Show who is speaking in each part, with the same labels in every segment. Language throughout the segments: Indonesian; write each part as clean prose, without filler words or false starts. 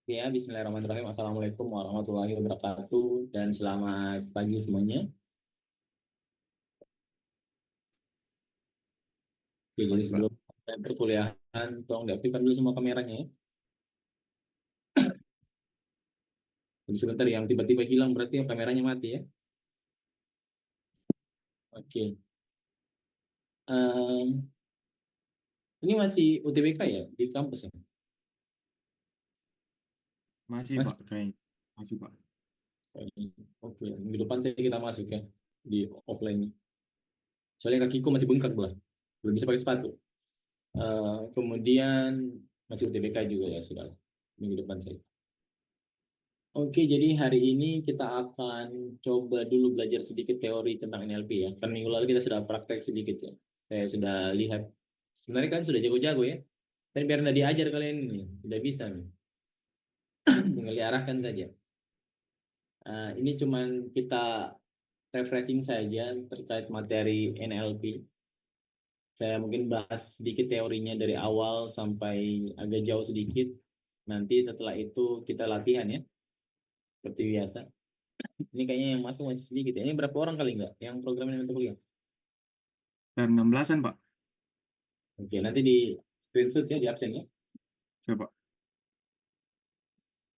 Speaker 1: Ya, Bismillahirrahmanirrahim. Assalamualaikum warahmatullahi wabarakatuh dan selamat pagi semuanya. Oke, jadi
Speaker 2: Pagi, Pak.
Speaker 1: sebelum saya perkuliahan, tolong diaktifkan dulu semua kameranya ya. Jadi sebentar yang tiba-tiba hilang berarti yang kameranya mati ya. Oke. Em, ini masih UTBK ya di kampus ya?
Speaker 2: Masih,
Speaker 1: Masih.
Speaker 2: Pak, kayaknya. Masih, Pak.
Speaker 1: Oke, minggu depan saya kita masuk ya di offline. Soalnya kakiku masih bengkak belah, belum bisa pakai sepatu. Kemudian masih UTBK juga ya sudah lah. Minggu depan saya. Oke, jadi hari ini kita akan coba dulu belajar sedikit teori tentang NLP ya. Kan minggu lalu kita sudah praktek sedikit ya. Saya sudah lihat, sebenarnya kan sudah jago-jago ya. Tapi biar nggak diajar kalian ini, sudah bisa nih. Tinggal diarahkan saja. Ini cuman kita refreshing saja terkait materi NLP. Saya mungkin bahas sedikit teorinya dari awal sampai agak jauh sedikit. Nanti setelah itu kita latihan ya, seperti biasa. Ini kayaknya yang masuk masih sedikit ya. Ini berapa orang kali nggak yang program ini untuk kuliah?
Speaker 2: Dan 16-an, Pak.
Speaker 1: Oke, nanti di screenshot ya, di absen ya.
Speaker 2: Coba.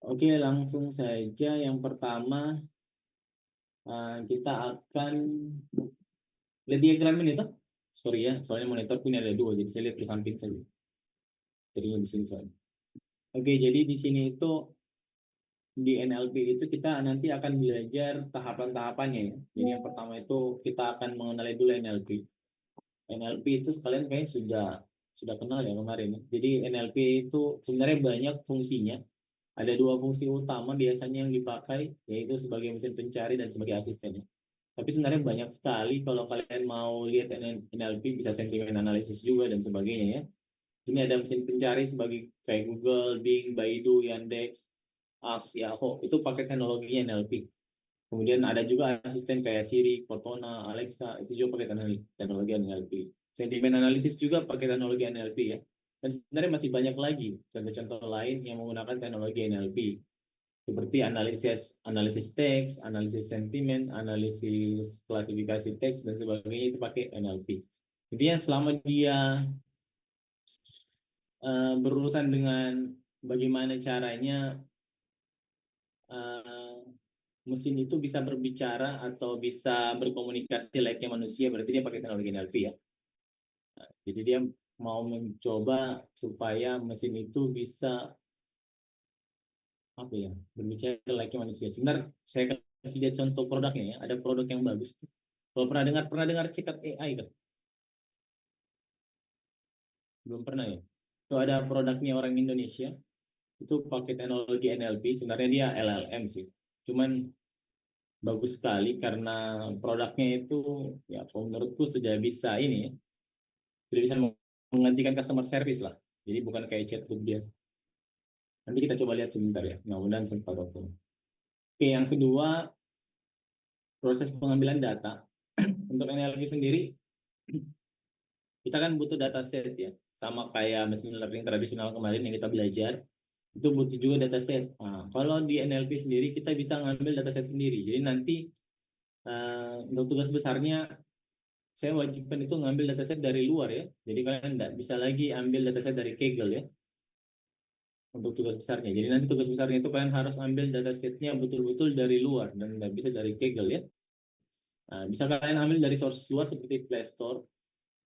Speaker 1: Oke, langsung saja yang pertama kita akan lihat diagram ini tuh. Sorry ya, soalnya monitor punya ada dua, jadi saya lihat di samping saja. Jadinya di sini soalnya. Oke, jadi di sini itu di NLP itu kita nanti akan belajar tahapan-tahapannya ya. Jadi yang pertama itu kita akan mengenali dulu NLP. NLP itu sekalian kayaknya sudah kenal ya kemarin ya. Jadi NLP itu sebenarnya banyak fungsinya. Ada dua fungsi utama biasanya yang dipakai, yaitu sebagai mesin pencari dan sebagai asisten. Tapi sebenarnya banyak sekali kalau kalian mau lihat NLP, bisa sentimen analisis juga dan sebagainya ya. Ini ada mesin pencari sebagai kayak Google, Bing, Baidu, Yandex, Ask, Yahoo. Itu pakai teknologinya NLP. Kemudian ada juga asisten kayak Siri, Cortana, Alexa, itu juga pakai teknologi NLP. Sentimen analisis juga pakai teknologi NLP ya. Dan sebenarnya masih banyak lagi contoh-contoh lain yang menggunakan teknologi NLP. Seperti analisis analisis teks, analisis sentimen, analisis klasifikasi teks, dan sebagainya itu pakai NLP. Intinya selama dia berurusan dengan bagaimana caranya uh, mesin itu bisa berbicara atau bisa berkomunikasi layaknya manusia, berarti dia pakai teknologi NLP ya. Jadi dia mau mencoba supaya mesin itu bisa apa ya, berbicara layaknya manusia. Sebenarnya saya kasih lihat contoh produknya ya. Ada produk yang bagus. Kalau pernah dengar check up AI kan? Belum pernah ya. Itu ada produknya orang Indonesia. Itu pakai teknologi NLP. Sebenarnya dia LLM sih. Cuman bagus sekali karena produknya itu ya kalau menurutku sudah bisa ini ya, sudah bisa menggantikan customer service lah. Jadi bukan kayak chatbot biasa. Nanti kita coba lihat sebentar ya. Mudah-mudahan sempat waktu. Oke, yang kedua, proses pengambilan data. Untuk NLP sendiri, kita kan butuh data set ya. Sama kayak machine learning tradisional kemarin yang kita belajar, itu butuh juga data set. Nah, kalau di NLP sendiri, kita bisa ngambil data set sendiri. Jadi nanti untuk tugas besarnya, saya wajibkan itu ngambil dataset dari luar ya. Jadi kalian tidak bisa lagi ambil dataset dari Kaggle ya untuk tugas besarnya. Jadi nanti tugas besarnya itu kalian harus ambil datasetnya betul-betul dari luar dan tidak bisa dari Kaggle ya. Nah, bisa kalian ambil dari source luar seperti Play Store,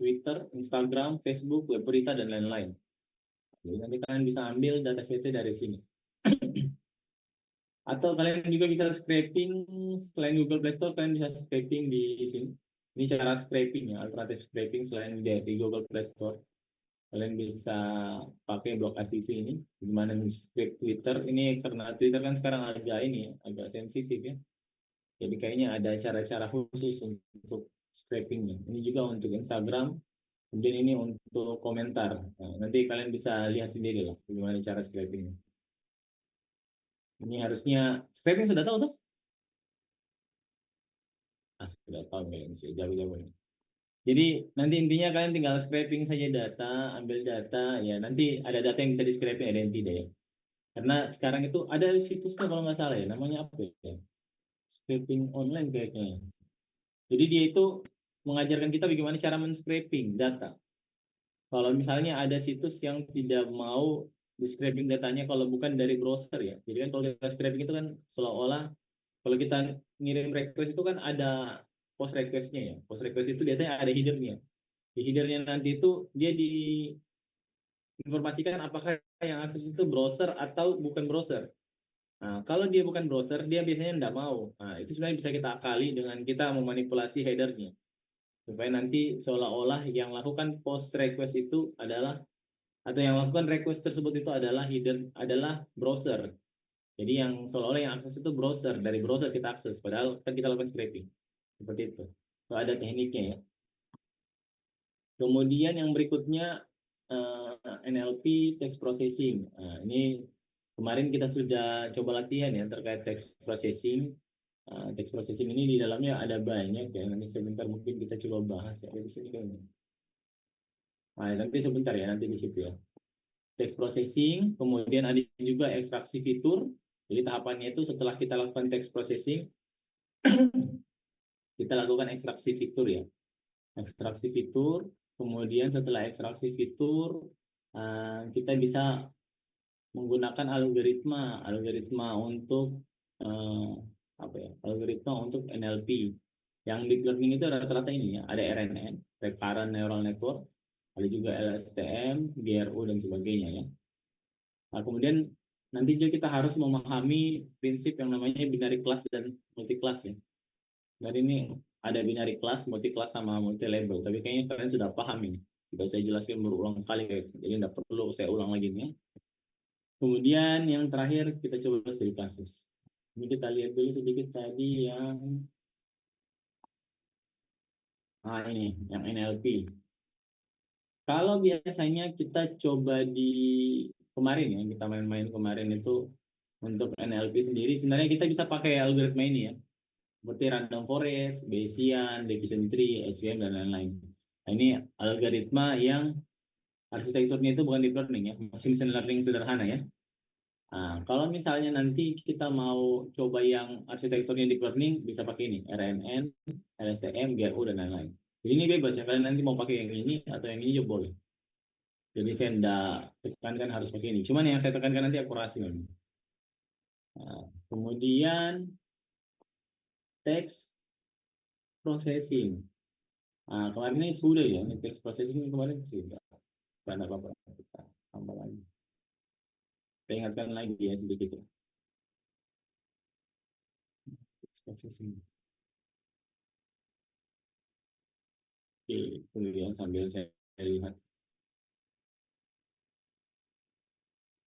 Speaker 1: Twitter, Instagram, Facebook, web berita dan lain-lain. Jadi nanti kalian bisa ambil datasetnya dari sini. Atau kalian juga bisa scraping selain Google Play Store, kalian bisa scraping di sini. Ini cara scraping ya, alternatif scraping selain di Google Play Store. Kalian bisa pakai blog FTP ini, gimana men-scrape Twitter. Ini karena Twitter kan sekarang agak ini ya, agak sensitif ya. Jadi kayaknya ada cara-cara khusus untuk scrapingnya. Ini juga untuk Instagram, kemudian ini untuk komentar. Nah, nanti kalian bisa lihat sendiri lah gimana cara scrapingnya. Ini harusnya scraping sudah tahu tuh? Sudah tahu kalian sudah jauh-jauh ini. Jadi nanti intinya kalian tinggal scraping saja data, ambil data, ya nanti ada data yang bisa di scraping, ada yang tidak ya. Karena sekarang itu ada situsnya kalau nggak salah ya, namanya apa ya? Scraping online kayaknya. Jadi dia itu mengajarkan kita bagaimana cara men-scraping data. Kalau misalnya ada situs yang tidak mau di-scraping datanya kalau bukan dari browser ya. Jadi kan kalau kita scraping itu kan seolah-olah kalau kita ngirim request itu kan ada post request-nya ya. Post request itu biasanya ada header-nya. Di header-nya nanti itu dia diinformasikan apakah yang akses itu browser atau bukan browser. Nah, kalau dia bukan browser, dia biasanya tidak mau. Nah, itu sebenarnya bisa kita akali dengan kita memanipulasi header-nya. Supaya nanti seolah-olah yang lakukan post request itu adalah atau yang melakukan request tersebut itu adalah header adalah browser. Jadi yang seolah-olah yang akses itu browser, dari browser kita akses, padahal kan kita lakukan scraping. Seperti itu. So, ada tekniknya ya. Kemudian yang berikutnya NLP text processing. Nah, ini kemarin kita sudah coba latihan ya terkait text processing. Text processing ini di dalamnya ada banyak ya. Nanti sebentar mungkin kita coba bahas ya di sini kan. Nah, nanti sebentar ya, nanti di situ ya. Text processing, kemudian ada juga ekstraksi fitur. Jadi tahapannya itu setelah kita lakukan text processing, kita lakukan ekstraksi fitur ya. Ekstraksi fitur, kemudian setelah ekstraksi fitur, kita bisa menggunakan algoritma untuk apa ya? Algoritma untuk NLP. Yang deep learning itu rata-rata ini ya, ada RNN, Recurrent Neural Network, ada juga LSTM, GRU dan sebagainya ya. Nah, kemudian nanti juga kita harus memahami prinsip yang namanya binary class dan multi class ya. Dan ini ada binary class, multi class sama multi label. Tapi kayaknya kalian sudah paham ini. Tidak saya jelaskan berulang kali kayak jadi tidak perlu saya ulang lagi nih. Kemudian yang terakhir kita coba studi kasus. Ini kita lihat dulu sedikit tadi yang ini yang NLP. Kalau biasanya kita coba di kemarin ya, kita main-main kemarin itu untuk NLP sendiri, sebenarnya kita bisa pakai algoritma ini ya, seperti random forest, Bayesian, division tree, SVM, dan lain-lain. Nah, ini algoritma yang arsitekturnya itu bukan deep learning ya, masih machine learning sederhana ya. Nah, kalau misalnya nanti kita mau coba yang arsitekturnya deep learning, bisa pakai ini, RNN, LSTM, GRU, dan lain-lain. Jadi ini bebas ya, kalian nanti mau pakai yang ini atau yang ini juga boleh. Jadi saya tidak tekankan harus pakai ini. Cuman yang saya tekankan nanti akurasi memang. Nah, kemudian text processing. Nah, kemarin ini sudah ya, ini text processing ini kemarin sudah. Karena apa-apa kita tambah lagi. Saya ingatkan lagi ya sedikit ya. Text processing. Oke, kemudian sambil saya lihat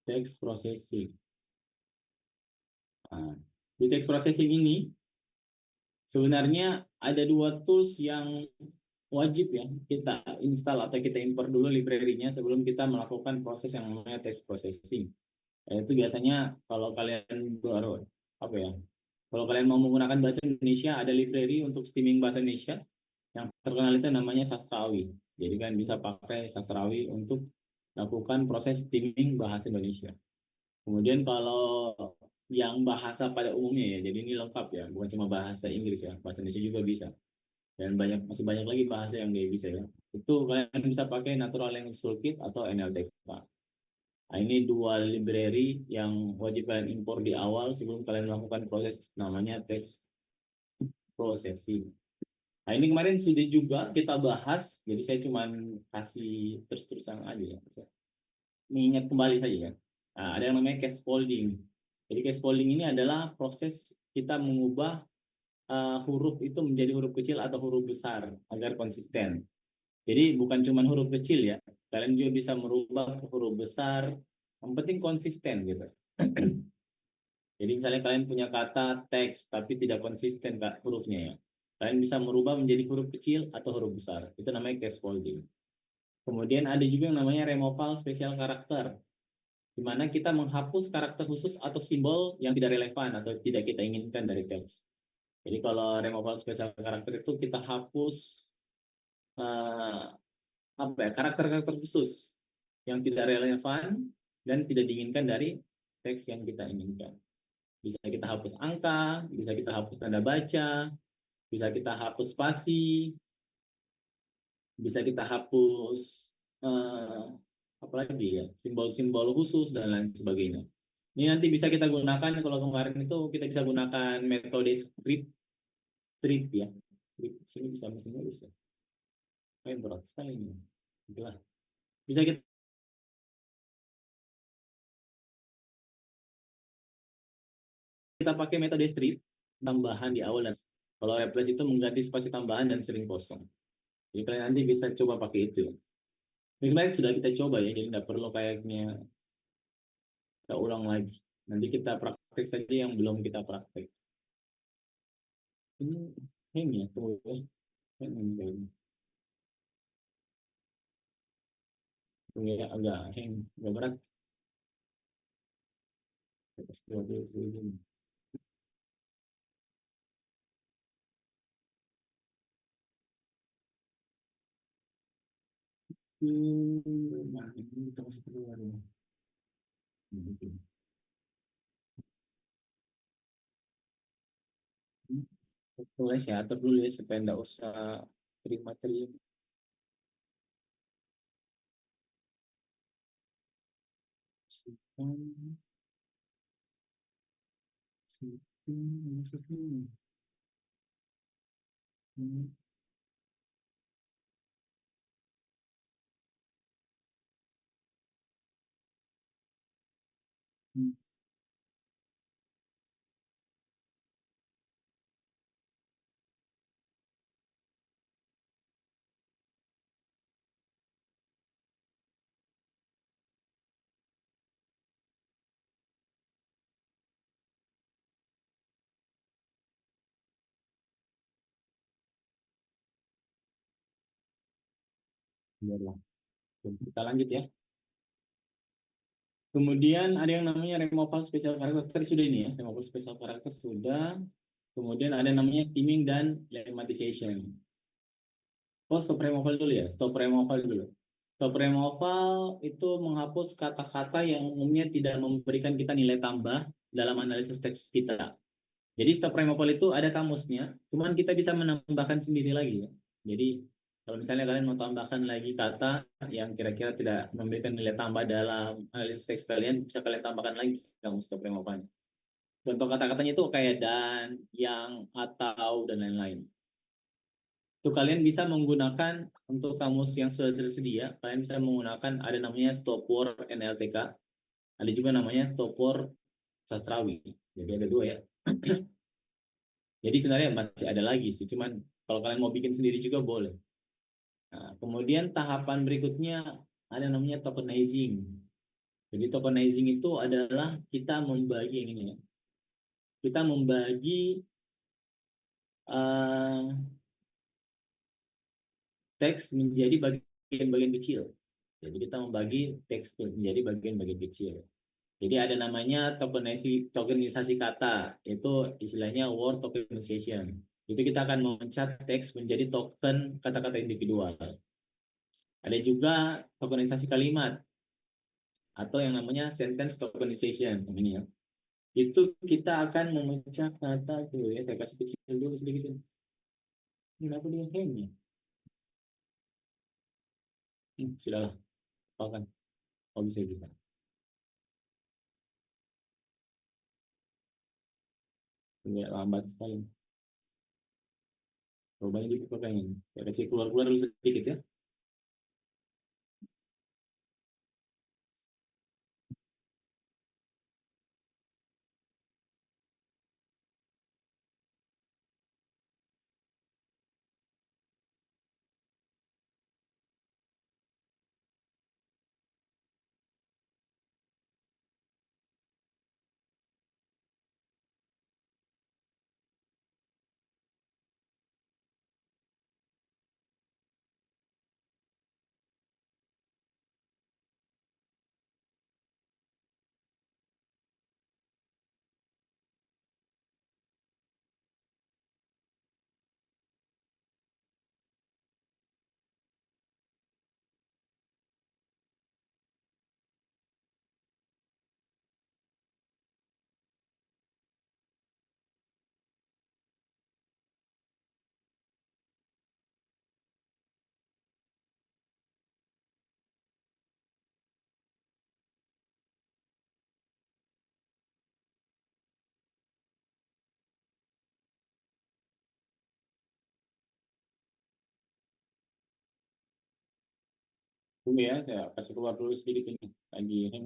Speaker 1: text processing. Nah, di text processing ini sebenarnya ada dua tools yang wajib ya kita install atau kita import dulu library-nya sebelum kita melakukan proses yang namanya text processing. Itu biasanya kalau kalian baru apa ya? Kalau kalian mau menggunakan bahasa Indonesia, ada library untuk streaming bahasa Indonesia yang terkenal itu namanya Sastrawi. Jadi kan bisa pakai Sastrawi untuk lakukan proses streaming bahasa Indonesia. Kemudian kalau yang bahasa pada umumnya ya, jadi ini lengkap ya, bukan cuma bahasa Inggris ya, bahasa Indonesia juga bisa. Dan masih banyak lagi bahasa yang dia bisa ya. Itu kalian bisa pakai Natural Language Toolkit atau NLTK. Nah, ini dua library yang wajib kalian impor di awal sebelum kalian melakukan proses namanya text processing. Nah, ini kemarin sudah juga kita bahas, jadi saya cuma kasih terus-terusan aja ya. Mengingat kembali saja ya. Nah, ada yang namanya case folding. Jadi case folding ini adalah proses kita mengubah huruf itu menjadi huruf kecil atau huruf besar agar konsisten. Jadi bukan cuma huruf kecil ya, kalian juga bisa merubah ke huruf besar, yang penting konsisten gitu. Jadi misalnya kalian punya kata teks tapi tidak konsisten kak hurufnya ya, kalian bisa merubah menjadi huruf kecil atau huruf besar. Itu namanya case folding. Kemudian ada juga yang namanya removal spesial karakter, di mana kita menghapus karakter khusus atau simbol yang tidak relevan atau tidak kita inginkan dari teks. Jadi kalau removal spesial karakter itu kita hapus karakter-karakter khusus yang tidak relevan dan tidak diinginkan dari teks yang kita inginkan. Bisa kita hapus angka, bisa kita hapus tanda baca, bisa kita hapus spasi, bisa kita hapus eh, apa lagi ya, simbol-simbol khusus dan lain sebagainya. Ini nanti bisa kita gunakan kalau kemarin itu kita bisa gunakan metode script ya. Script sini bisa mesin nulis ya. Kayak berat sekali ini. Itulah. Bisa kita pakai metode strip tambahan di awal dan kalau replace itu mengganti spasi tambahan dan sering kosong. Jadi kalian nanti bisa coba pakai itu. Ini kemarin sudah kita coba ya, jadi nggak perlu kayaknya kita ulang lagi. Nanti kita praktek saja yang belum kita praktek. Ini hang ya, tuh ya. Hang ini. Tuh ya, agak hang, agak berat. Atas 20 nah, ini kita masih keluar ya. Tulis ya, atur dulu ya supaya nggak usah terima-terima. Simpan, simpan, masukin. Biarlah. Kita lanjut ya. Kemudian ada yang namanya removal special character. Tadi sudah ini ya, removal special character sudah. Kemudian ada namanya steaming dan lemmatization. Oh, stop removal dulu ya. Stop removal dulu. Stop removal itu menghapus kata-kata yang umumnya tidak memberikan kita nilai tambah dalam analisis teks kita. Jadi stop removal itu ada kamusnya, cuman kita bisa menambahkan sendiri lagi ya. Jadi kalau misalnya kalian mau tambahkan lagi kata yang kira-kira tidak memberikan nilai tambah dalam analisis teks kalian, bisa kalian tambahkan lagi kamus stop removal. Contoh kata-katanya itu kayak dan, yang, atau, dan lain-lain. Itu kalian bisa menggunakan untuk kamus yang sudah tersedia, kalian bisa menggunakan ada namanya stop word NLTK, ada juga namanya stop word sastrawi. Jadi ada dua ya. Jadi sebenarnya masih ada lagi sih, cuman kalau kalian mau bikin sendiri juga boleh. Nah, kemudian tahapan berikutnya ada namanya tokenizing. Jadi tokenizing itu adalah kita membagi yang ini ya. Kita membagi uh, teks menjadi bagian-bagian kecil. Jadi kita membagi teks menjadi bagian-bagian kecil. Jadi ada namanya tokenisasi kata, itu istilahnya word tokenization. Itu kita akan memecat teks menjadi token kata-kata individual. Ada juga tokenisasi kalimat atau yang namanya sentence tokenization namanya. Itu kita akan memecah kata tuh ya, saya kasih kecil dulu sedikit. Kenapa dia hang ya? Sudahlah, apakan. Oh bisa juga. Nggak lambat sekali. Coba ini kita pengen. Ya, kasih keluar-keluar dulu sedikit ya. Tunggu ya, saya kasih keluar dulu sedikit ini. Lagi hang.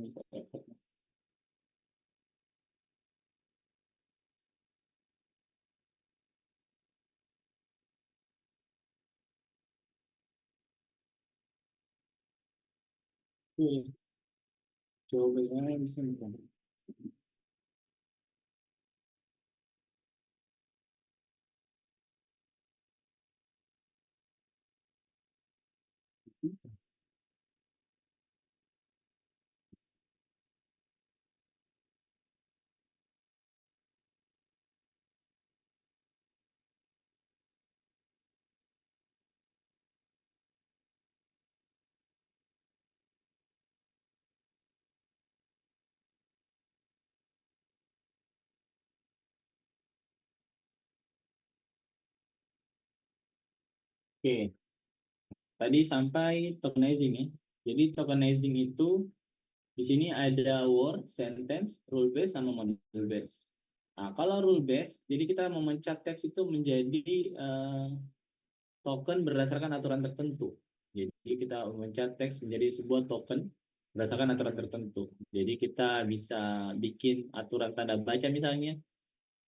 Speaker 1: Oke, coba ya bisa nih. Oke, tadi sampai tokenizing ya. Jadi tokenizing itu di sini ada word, sentence, rule base sama model base. Nah, kalau rule base, jadi kita memencet teks itu menjadi token berdasarkan aturan tertentu. Jadi kita memencet teks menjadi sebuah token berdasarkan aturan tertentu. Jadi kita bisa bikin aturan tanda baca misalnya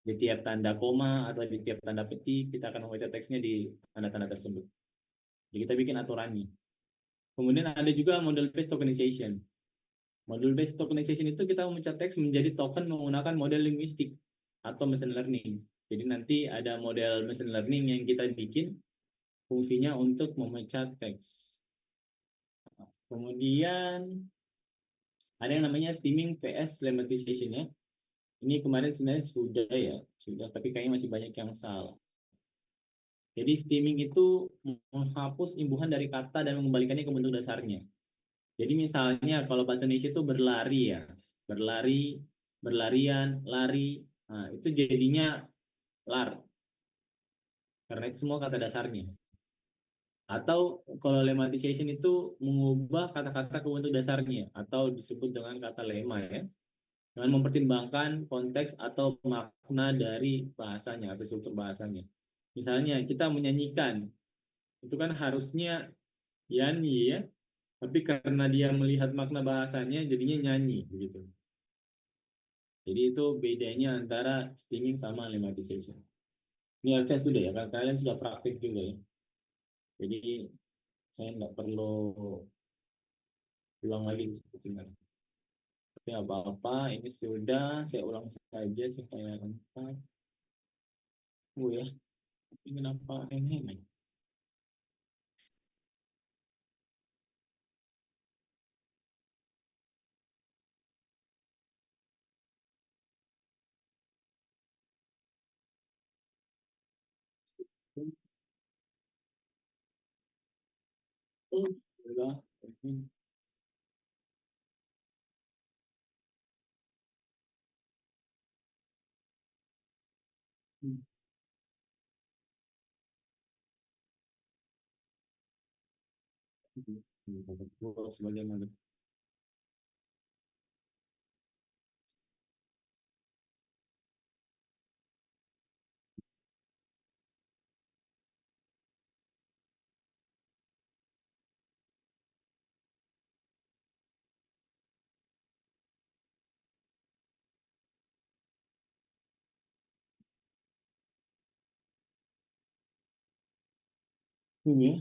Speaker 1: di tiap tanda koma atau di tiap tanda petik kita akan membaca teksnya di tanda-tanda tersebut. Jadi kita bikin aturannya. Kemudian ada juga model based tokenization. Model based tokenization itu kita memencet teks menjadi token menggunakan model linguistik atau machine learning. Jadi nanti ada model machine learning yang kita bikin fungsinya untuk memencet teks. Kemudian ada yang namanya steaming vs lemmatization ya. Ini kemarin sebenarnya sudah, tapi kayaknya masih banyak yang salah. Jadi steaming itu menghapus imbuhan dari kata dan mengembalikannya ke bentuk dasarnya. Jadi misalnya kalau bahasa Indonesia itu berlari ya, berlari, berlarian, lari, nah, itu jadinya lar, karena itu semua kata dasarnya. Atau kalau lemmatization itu mengubah kata-kata ke bentuk dasarnya, atau disebut dengan kata lemma ya, dengan mempertimbangkan konteks atau makna dari bahasanya atau struktur bahasanya. Misalnya kita menyanyikan, itu kan harusnya yanyi ya, tapi karena dia melihat makna bahasanya jadinya nyanyi begitu. Jadi itu bedanya antara streaming sama lemmatization. Ini harusnya sudah ya, kan kalian sudah praktik juga ya. Jadi saya nggak perlu ulang lagi di situ sebenarnya. Tapi nggak apa-apa, ini sudah saya ulang saja supaya lengkap. Oh ya, ini kenapa ini? Oh, sudah. Sebagaimana. Ya.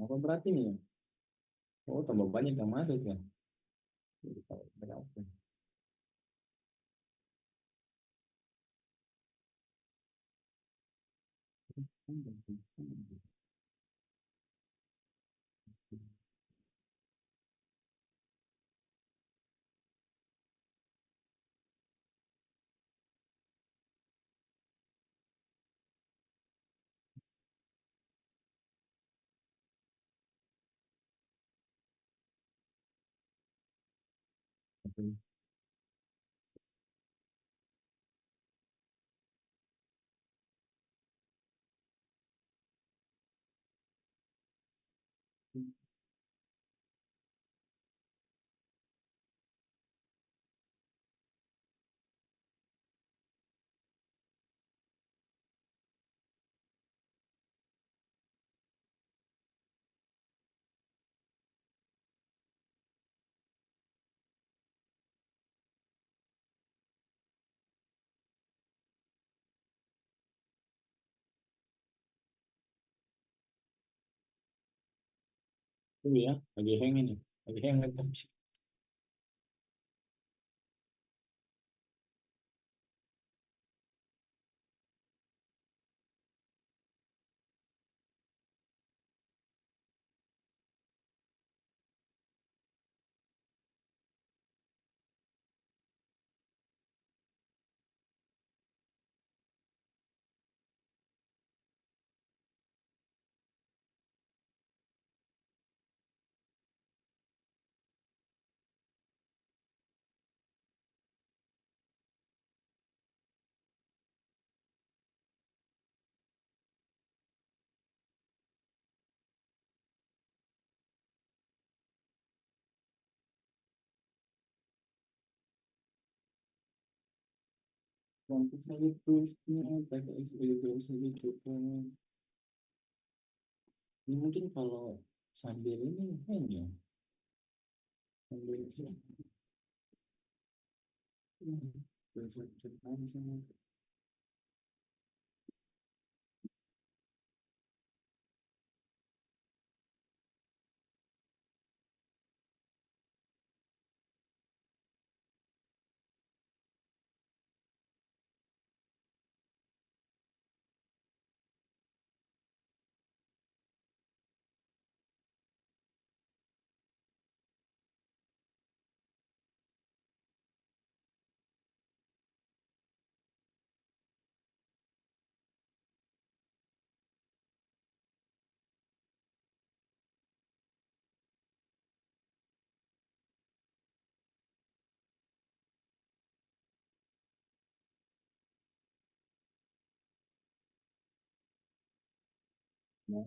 Speaker 1: Apa berarti nih? Oh, tambah banyak yang masuk ya. Jadi kalau berapa? Tunggu ya, lagi hang ini, lagi hang laptop. Lampu saya terusnya pakai terus saja coba. Ini mungkin kalau sambil ini hang ya, sambil cepat sama. Nah,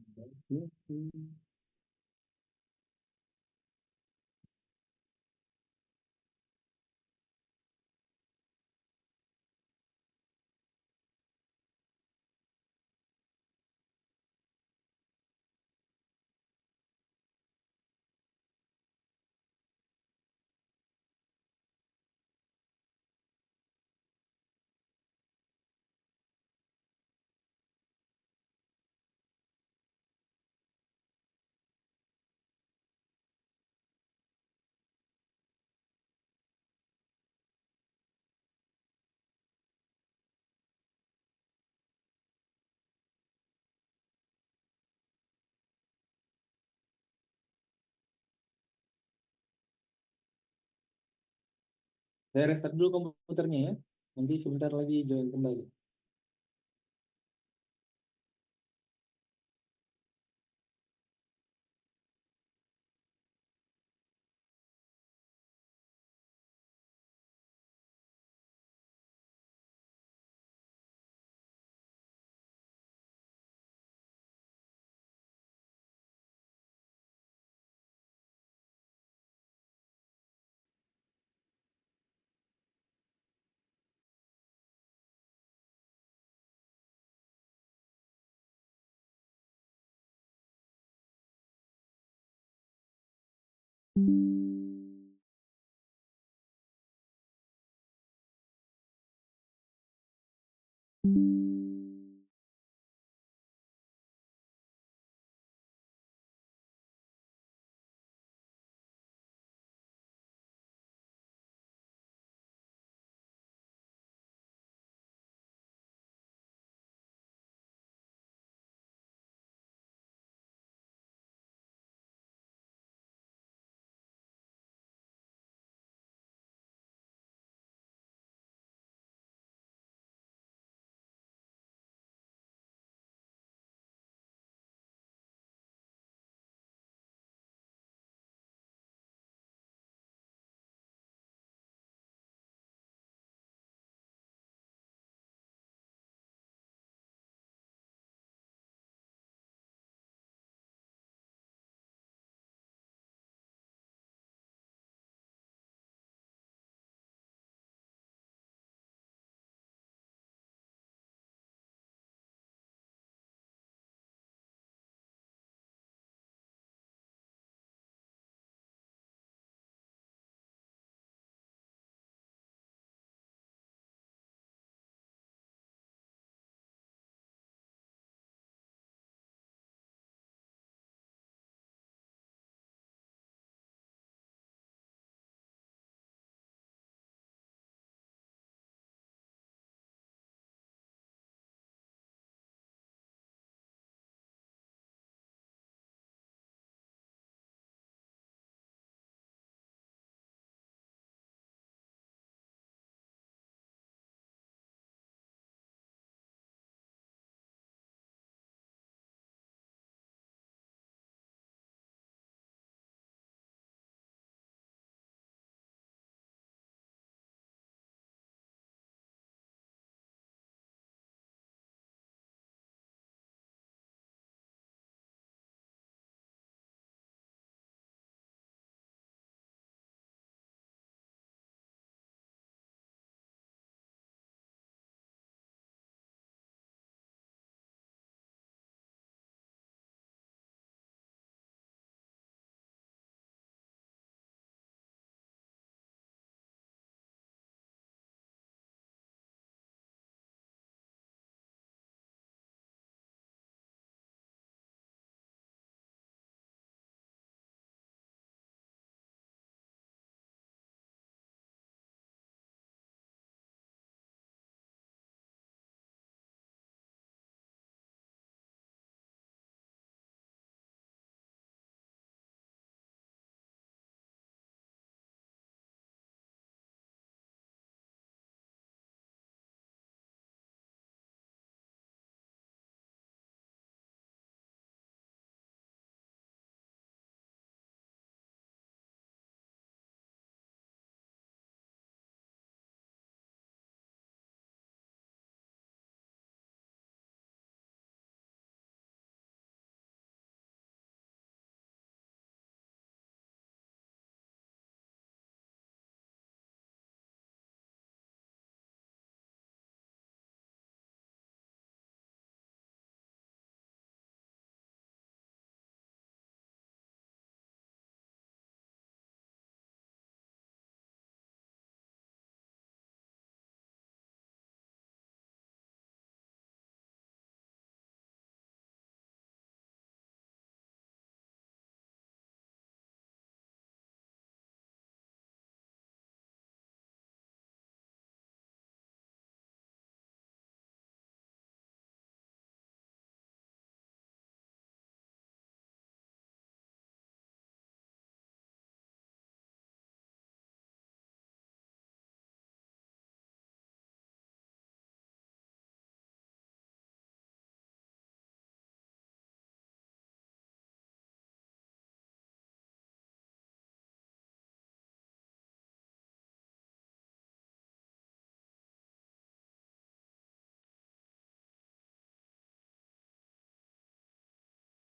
Speaker 1: saya restart dulu komputernya ya. Nanti sebentar lagi join kembali.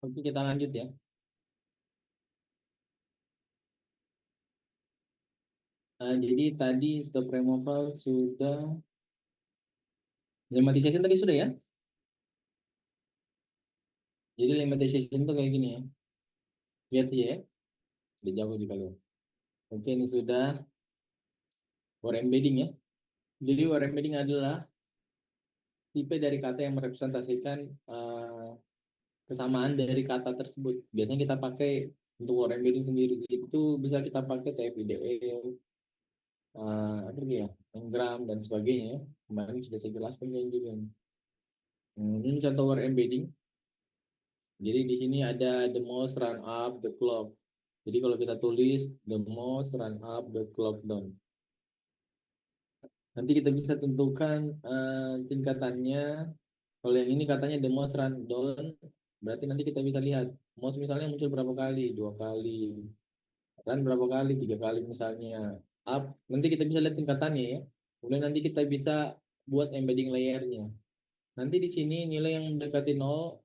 Speaker 1: Oke, kita lanjut ya. Jadi tadi stop removal sudah, lemmatization tadi sudah ya. Jadi lemmatization itu kayak gini ya. Lihat aja ya. Sudah jauh juga loh. Oke, ini sudah word embedding ya. Jadi word embedding adalah tipe dari kata yang merepresentasikan kesamaan dari kata tersebut. Biasanya kita pakai untuk word embedding sendiri itu bisa kita pakai TF-IDE, apa lagi ya, Ngram dan sebagainya ya. Kemarin sudah saya jelaskan juga. Ini contoh word embedding. Jadi di sini ada the most run up the clock. Jadi kalau kita tulis the most run up the clock down. Nanti kita bisa tentukan tingkatannya. Kalau yang ini katanya the most run down, berarti nanti kita bisa lihat most misalnya muncul berapa kali, 2 kali, run berapa kali, 3 kali misalnya. Up, nanti kita bisa lihat tingkatannya ya. Kemudian nanti kita bisa buat embedding layernya. Nanti di sini nilai yang mendekati 0,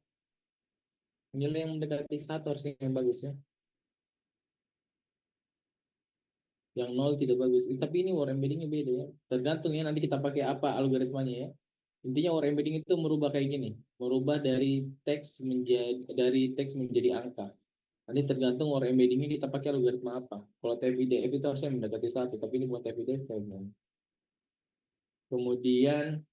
Speaker 1: nilai yang mendekati 1 harusnya yang bagus ya. Yang 0 tidak bagus. Tapi ini word embeddingnya beda ya. Tergantung ya nanti kita pakai apa algoritmanya ya. Intinya word embedding itu merubah kayak gini, merubah dari teks menjadi angka. Nanti tergantung word embeddingnya kita pakai algoritma apa. Kalau TF-IDF itu harusnya mendekati 1, tapi ini bukan TF-IDF kayaknya. Kemudian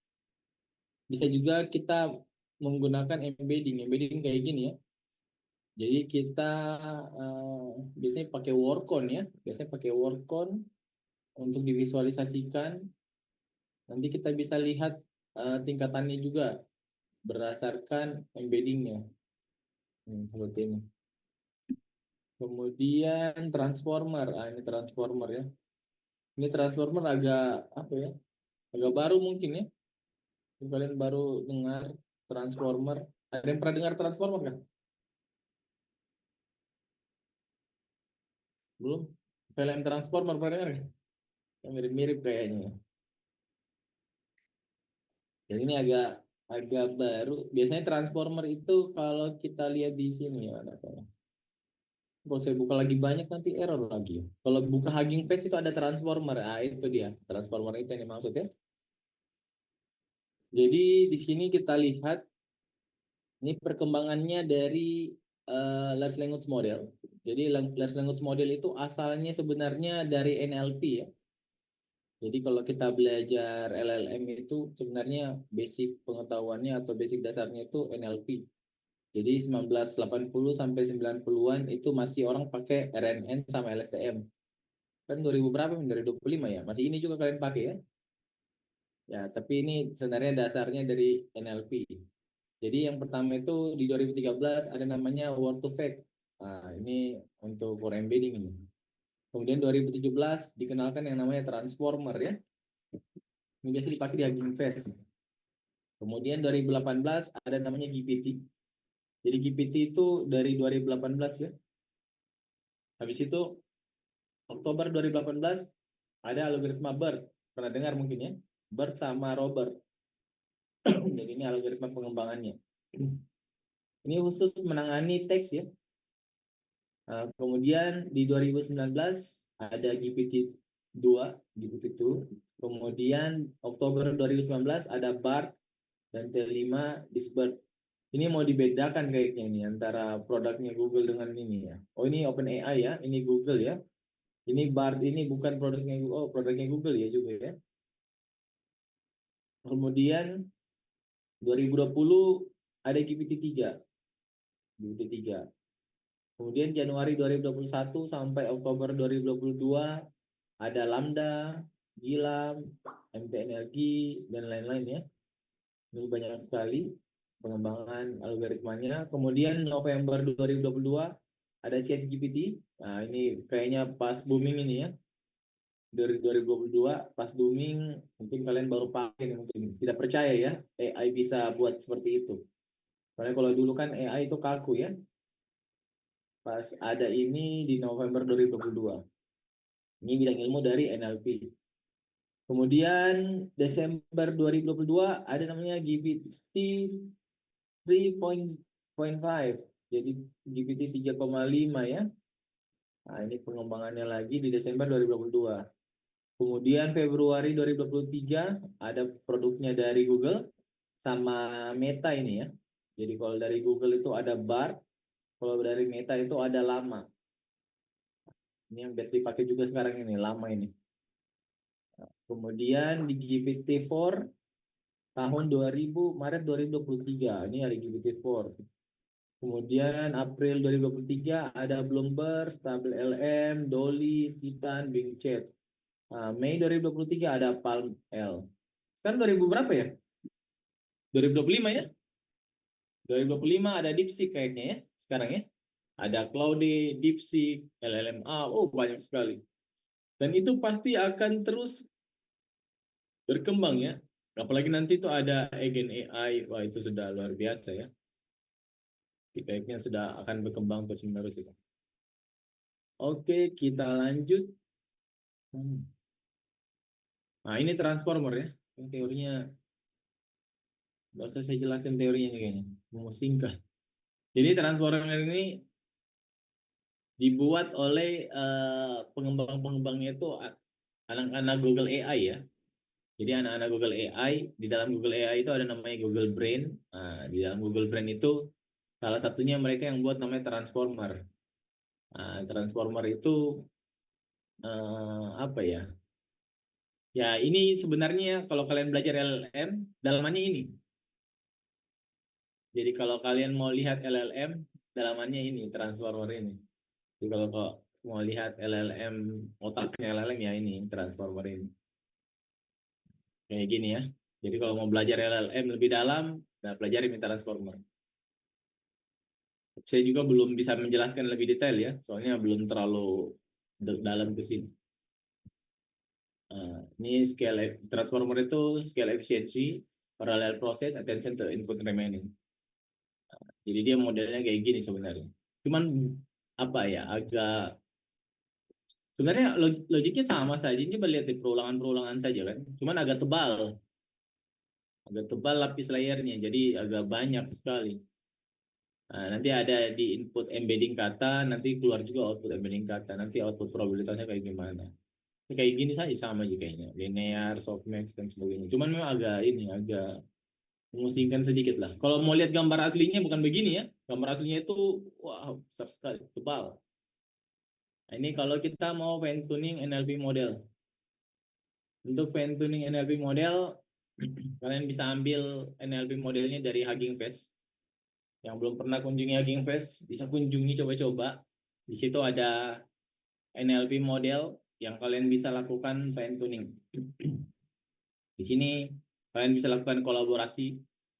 Speaker 1: bisa juga kita menggunakan embedding kayak gini ya. Jadi kita biasanya pakai workon ya, biasanya pakai workon untuk divisualisasikan. Nanti kita bisa lihat tingkatannya juga berdasarkan embeddingnya. Seperti ini. Kemudian transformer, ini transformer ya. Ini transformer agak apa ya? Agak baru mungkin ya. Kalian baru dengar transformer. Ada yang pernah dengar transformer kan? Belum? Film transformer pernah dengar kan? Yang mirip-mirip kayaknya. Jadi ini agak baru. Biasanya transformer itu kalau kita lihat di sini ya, ada apa? Kalau saya buka lagi banyak nanti error lagi. Kalau buka Hugging Face itu ada transformer. Itu dia. Transformer itu yang dimaksud ya. Jadi di sini kita lihat ini perkembangannya dari large language model. Jadi large language model itu asalnya sebenarnya dari NLP ya. Jadi kalau kita belajar LLM itu sebenarnya basic pengetahuannya atau basic dasarnya itu NLP. Jadi 1980 sampai 90-an itu masih orang pakai RNN sama LSTM. Kan 2000 berapa? Dari 25 ya. Masih ini juga kalian pakai ya. Ya, tapi ini sebenarnya dasarnya dari NLP. Jadi yang pertama itu di 2013 ada namanya Word to Fact. Nah, ini untuk core embedding ini. Kemudian 2017 dikenalkan yang namanya transformer ya. Ini biasa dipakai di Hugging Face. Kemudian 2018 ada namanya GPT. Jadi GPT itu dari 2018 ya. Habis itu Oktober 2018 ada algoritma BERT. Pernah dengar mungkin ya? BERT sama Robert. Jadi ini algoritma pengembangannya. Ini khusus menangani teks ya. Kemudian di 2019 ada GPT-2, GPT-2. Kemudian Oktober 2019 ada BART dan T5 Disbert. Ini mau dibedakan kayaknya nih antara produknya Google dengan ini ya. Oh ini OpenAI ya, ini Google ya. Ini BART ini bukan produknya Google, oh produknya Google ya juga ya. Kemudian 2020 ada GPT-3. GPT-3. Kemudian Januari 2021 sampai Oktober 2022 ada Lambda, Gilam, MT Energi, dan lain-lain ya. Ini banyak sekali pengembangan algoritmanya. Kemudian November 2022 ada ChatGPT. Nah, ini kayaknya pas booming ini ya. Dari 2022 pas booming, mungkin kalian baru pakai, mungkin tidak percaya ya AI bisa buat seperti itu. Karena kalau dulu kan AI itu kaku ya. Pas ada ini di November 2022. Ini bidang ilmu dari NLP. Kemudian Desember 2022 ada namanya GPT 3.5. jadi GPT 3,5 ya. Nah, ini pengembangannya lagi di Desember 2022. Kemudian Februari 2023 ada produknya dari Google sama Meta ini ya. Jadi kalau dari Google itu ada Bard, kalau dari Meta itu ada Llama. Ini yang biasa dipakai juga sekarang ini, Llama ini. Kemudian di GPT-4 tahun Maret 2023, ini ada GPT-4. Kemudian April 2023 ada Bloomberg, Stable LM, Dolly, Titan, Bing Chat. Nah, Mei 2023 ada Palm L. Kan 2000 berapa ya? 2025 ya? 2025 ada DeepSeek kayaknya ya sekarang ya. Ada Claude, DeepSeek, LLMA, oh banyak sekali. Dan itu pasti akan terus berkembang ya. Apalagi nanti itu ada Agent AI, wah itu sudah luar biasa ya. Kayaknya sudah akan berkembang terus menerus itu. Oke, kita lanjut. Nah, ini transformer ya. Ini teorinya, nggak usah saya jelaskan teorinya nih kayaknya. Mau singkat. Jadi transformer ini dibuat oleh pengembang-pengembangnya itu anak-anak Google AI ya. Jadi anak-anak Google AI, di dalam Google AI itu ada namanya Google Brain. Nah, di dalam Google Brain itu salah satunya mereka yang buat namanya transformer. Nah, transformer itu apa ya? Ya ini sebenarnya kalau kalian belajar LLM, dalamannya ini. Jadi kalau kalian mau lihat LLM, dalamannya ini, transformer ini. Jadi kalau kok mau lihat LLM, otaknya LLM ya ini, transformer ini. Kayak gini ya. Jadi kalau mau belajar LLM lebih dalam, nah pelajari transformer. Saya juga belum bisa menjelaskan lebih detail ya, soalnya belum terlalu dalam ke sini. Ini scale transformer itu scale efisiensi, parallel process, attention to input remaining. Jadi dia modelnya kayak gini sebenarnya. Cuman apa ya, agak sebenarnya logiknya sama saja. Ini coba lihat di perulangan-perulangan saja kan. Cuman agak tebal lapis layarnya, jadi agak banyak sekali. Nah, nanti ada di input embedding kata, nanti keluar juga output embedding kata. Nanti output probabilitasnya kayak gimana. Ini kayak gini saja sama aja kayaknya. Linear, softmax, dan sebagainya. Cuman memang agak memusingkan sedikit lah. Kalau mau lihat gambar aslinya bukan begini ya. Gambar aslinya itu, wow, besar sekali, tebal. Nah, ini kalau kita mau fine tuning NLP model. Untuk fine tuning NLP model, kalian bisa ambil NLP modelnya dari Hugging Face. Yang belum pernah kunjungi Hugging Face, bisa kunjungi coba-coba. Di situ ada NLP model yang kalian bisa lakukan fine tuning. Di sini kalian bisa lakukan kolaborasi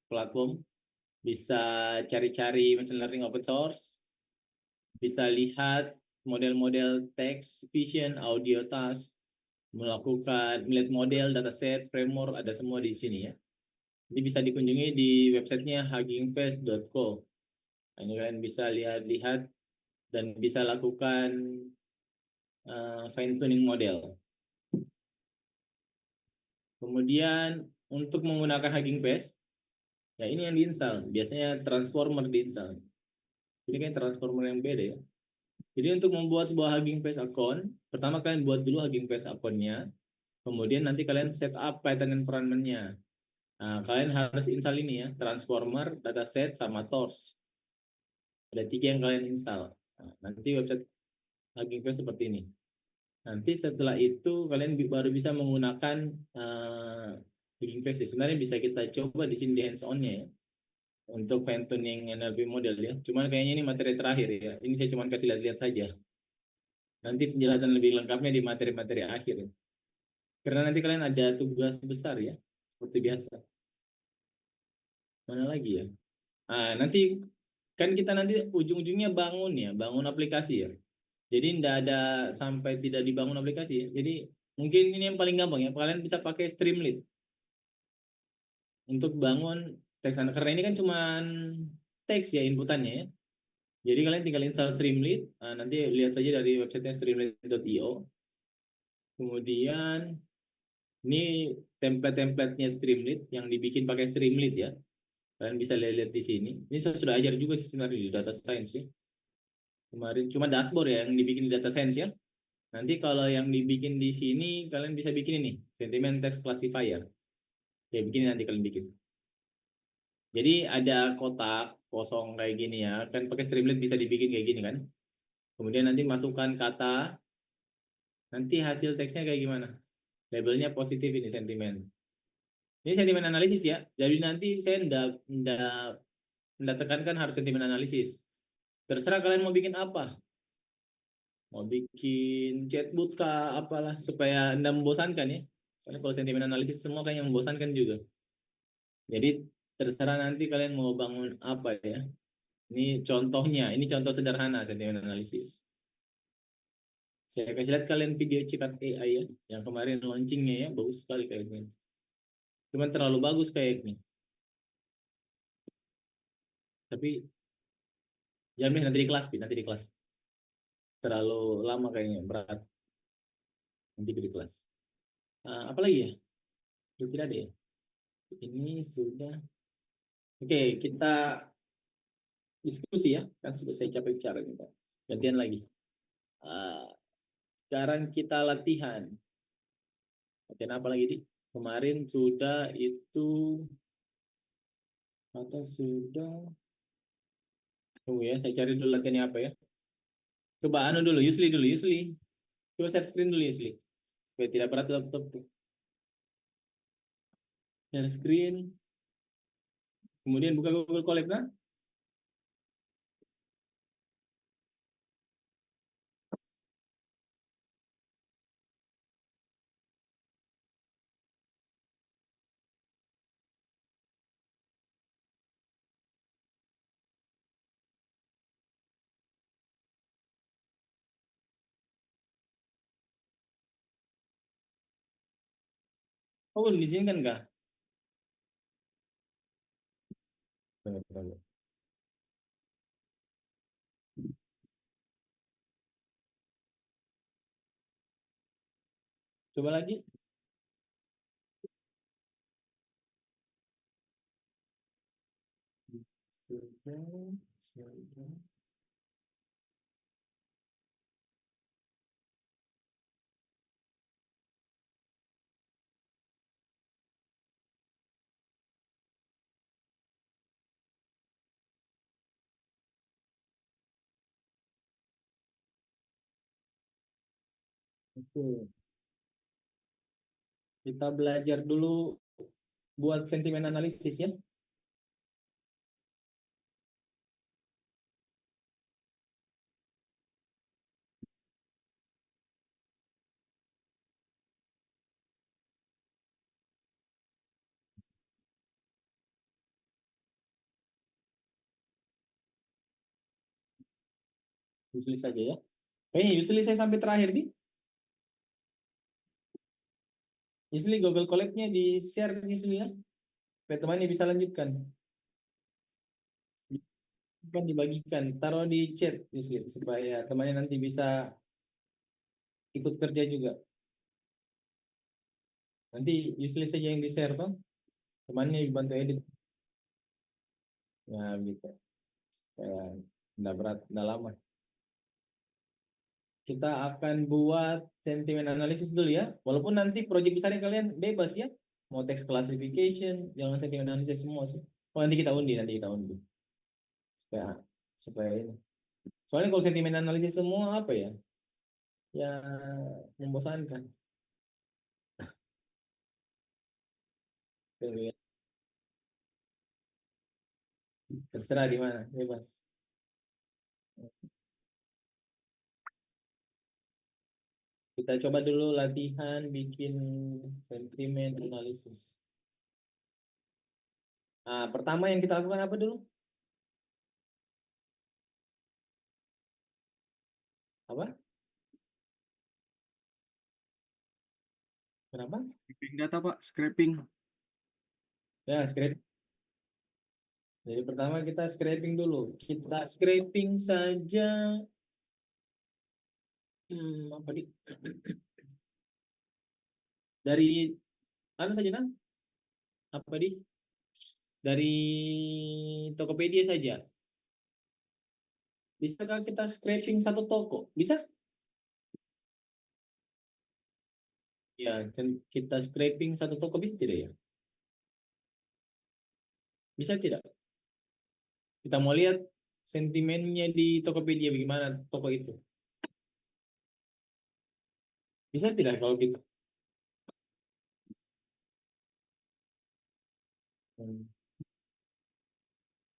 Speaker 1: platform, bisa cari-cari machine learning open source, bisa lihat model-model text, vision, audio task, melihat model, dataset, framework, ada semua di sini ya. Ini bisa dikunjungi di websitenya huggingface.co. Ini kalian bisa lihat-lihat dan bisa lakukan fine tuning model. Kemudian untuk menggunakan Hugging Face, ya ini yang diinstal. Biasanya transformer diinstal. Ini kan transformer yang beda ya. Jadi untuk membuat sebuah Hugging Face account, pertama kalian buat dulu Hugging Face account-nya. Kemudian nanti kalian set up Python environment-nya. Nah, kalian harus install ini ya, transformer, dataset, sama Torch. Ada 3 yang kalian install. Nah, nanti website Hugging Face seperti ini. Nanti setelah itu kalian baru bisa menggunakan Hugging Face. Sebenarnya bisa kita coba di sini di hands-on-nya ya. Untuk fine tuning NLP model ya. Cuman kayaknya ini materi terakhir ya. Ini saya cuma kasih lihat-lihat saja. Nanti penjelasan lebih lengkapnya di materi-materi akhir ya. Karena nanti kalian ada tugas besar ya. Seperti biasa. Mana lagi ya? Nah, nanti kan kita nanti ujung-ujungnya bangun aplikasi ya. Jadi tidak ada sampai tidak dibangun aplikasi ya. Jadi mungkin ini yang paling gampang ya. Kalian bisa pakai Streamlit untuk bangun teks, karena ini kan cuma teks ya inputannya ya. Jadi kalian tinggal install Streamlit. Nah, nanti lihat saja dari websitenya streamlit.io. Kemudian ini template-templatenya Streamlit yang dibikin pakai Streamlit ya. Kalian bisa lihat di sini. Ini saya sudah ajar juga sih sebenarnya di data science ya. Kemarin cuma dashboard ya yang dibikin di data science ya. Nanti kalau yang dibikin di sini kalian bisa bikin ini, sentiment text classifier. Ya bikin nanti kalian bikin. Jadi ada kotak kosong kayak gini ya. Kan pakai Streamlit bisa dibikin kayak gini kan. Kemudian nanti masukkan kata, nanti hasil teksnya kayak gimana? Labelnya positif ini sentimen. Ini sentimen analisis ya. Jadi nanti saya ndak tekankan harus sentimen analisis. Terserah kalian mau bikin apa. Mau bikin chatbot kah apalah supaya ndak membosankan ya. Soalnya kalau sentimen analisis semua kan yang membosankan juga. Jadi terserah nanti kalian mau bangun apa ya. Ini contohnya, ini contoh sederhana sentimen analisis. Saya kasih lihat kalian video Cikat AI ya, yang kemarin launchingnya ya, bagus sekali kayaknya. Cuman terlalu bagus kayaknya. Tapi jamin nanti di kelas, nanti di kelas. Terlalu lama kayaknya, berat. Nanti di kelas. Apa lagi ya? Sudah tidak ada ya? Ini sudah. Oke, kita diskusi ya. Kan sudah saya capek bicara kita. Gantian lagi. Ah, sekarang kita latihan. Latihan apa lagi, Di? Kemarin sudah itu atau sudah. Tunggu ya, saya cari dulu latihannya apa ya. Coba anu dulu, Yusli dulu, Yusli. Coba share screen dulu, Yusli. Supaya tidak berat laptop. Share screen. Kemudian buka Google Colab, nah. Oh, belum diizinkan kah? Tunggu, tunggu. Coba lagi. Sudah, sudah. Oke. Kita belajar dulu buat sentimen analisis ya. Yusli saja ya. Kayaknya Yusli saya sampai terakhir nih. Yusli Google Colab-nya di-share Yusli ya. Supaya temannya bisa lanjutkan. Kan dibagikan, taruh di chat Yusli supaya temannya nanti bisa ikut kerja juga. Nanti Yusli saja yang di-share toh. Temannya dibantu edit. Nah, gitu. Kayak nggak berat, nggak lama. Kita akan buat sentimen analisis dulu ya. Walaupun nanti proyek besarnya kalian bebas ya. Mau text classification, jangan sentimen analisis semua sih. Oh, nanti kita undi. Supaya, supaya ini. Soalnya kalau sentimen analisis semua apa ya? Ya membosankan. Terserah di mana, bebas. Kita coba dulu latihan bikin sentimen analisis. Nah, pertama yang kita lakukan apa dulu? Apa? Kenapa?
Speaker 2: Scraping data Pak, scraping.
Speaker 1: Ya, scraping. Jadi pertama kita scraping dulu. Kita scraping saja. Apa di? Dari anu saja nah? Apa di? dari Tokopedia saja. Bisakah kita scraping satu toko? Bisa? Ya, kita scraping satu toko bisa tidak ya? Bisa tidak? Kita mau lihat sentimennya di Tokopedia bagaimana toko itu. Bisa tidak kalau gitu? Hmm.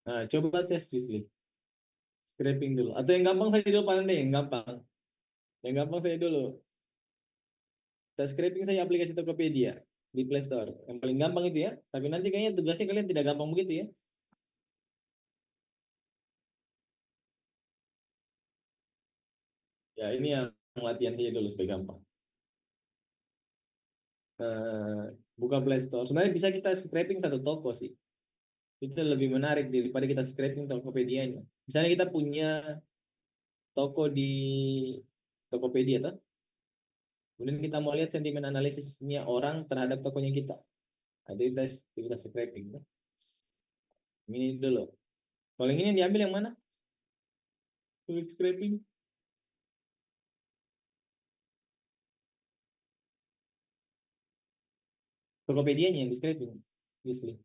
Speaker 1: Nah, coba tes Jusli. Scraping dulu. Atau yang gampang saya dulu paling deh, yang gampang. Yang gampang saya dulu. Kita scraping saja aplikasi Tokopedia di Play Store. Yang paling gampang itu ya. Tapi nanti kayaknya tugasnya kalian tidak gampang begitu ya. Ya, ini yang latihan saja dulu supaya gampang. Eh, buka Play Store. Sebenarnya bisa kita scraping satu toko sih. Itu lebih menarik daripada kita scraping Tokopedia-nya. Misalnya kita punya toko di Tokopedia tuh. Kemudian kita mau lihat sentimen analisisnya orang terhadap tokonya kita. Ada kita scraping tuh. Ini dulu. Kalau yang ini diambil yang mana? Klik scraping. Tokopedia-nya yang di scraping. Obviously.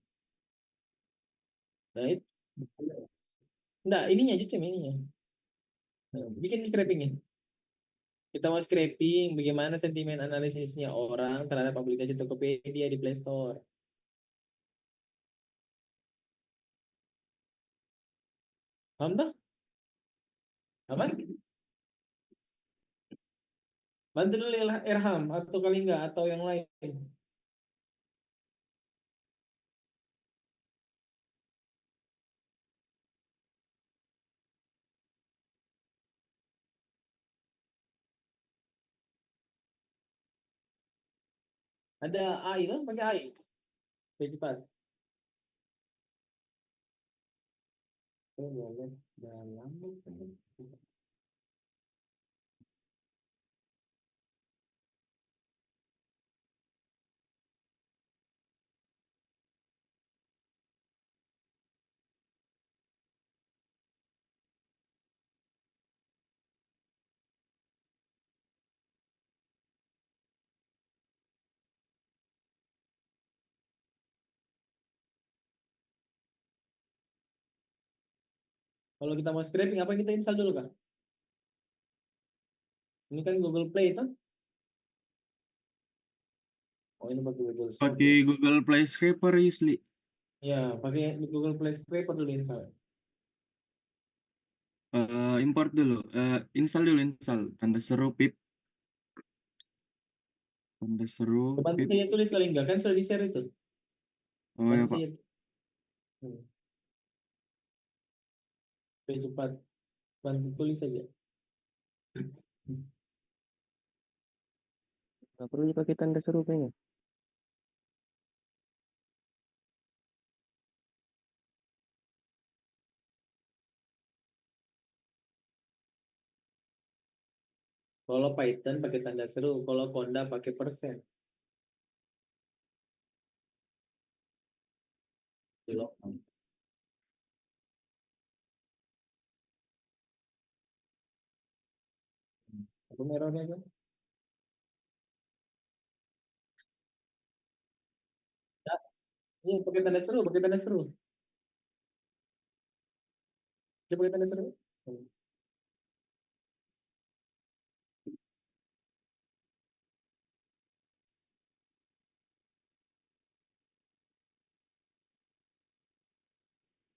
Speaker 1: Nah, itu. Enggak, ininya aja cem ininya. Nah, bikin scrapingnya. Kita mau scraping bagaimana sentimen analisisnya orang terhadap aplikasi Tokopedia di Play Store. Paham tak? Apa? Bantu dulu Erham atau kali enggak atau yang lain. Ada AI kan pakai AI. Supaya cepat. Dalam. Kalau kita mau scraping, apa yang kita install dulu kak? Ini kan Google Play itu. Oh ini pakai Google Shop
Speaker 2: Pakai
Speaker 1: ya.
Speaker 2: Google Play Scraper Yusli.
Speaker 1: Ya, pakai Google Play Scraper dulu install.
Speaker 2: Import dulu. Install dulu install. Tanda seru pip. Tanda seru
Speaker 1: Bantu
Speaker 2: pip.
Speaker 1: saya tulis kali enggak kan sudah di share itu.
Speaker 2: Oh ya
Speaker 1: Bantu
Speaker 2: Pak.
Speaker 1: saya. Supaya cepat. Bantu tulis saja.
Speaker 3: Nggak perlu dipakai tanda seru kayaknya.
Speaker 1: Kalau Python pakai tanda seru, kalau Conda pakai persen. Di lokal. Apa merahnya kan? Ya, iya pakai tanda seru, pakai tanda seru. Coba pakai tanda seru.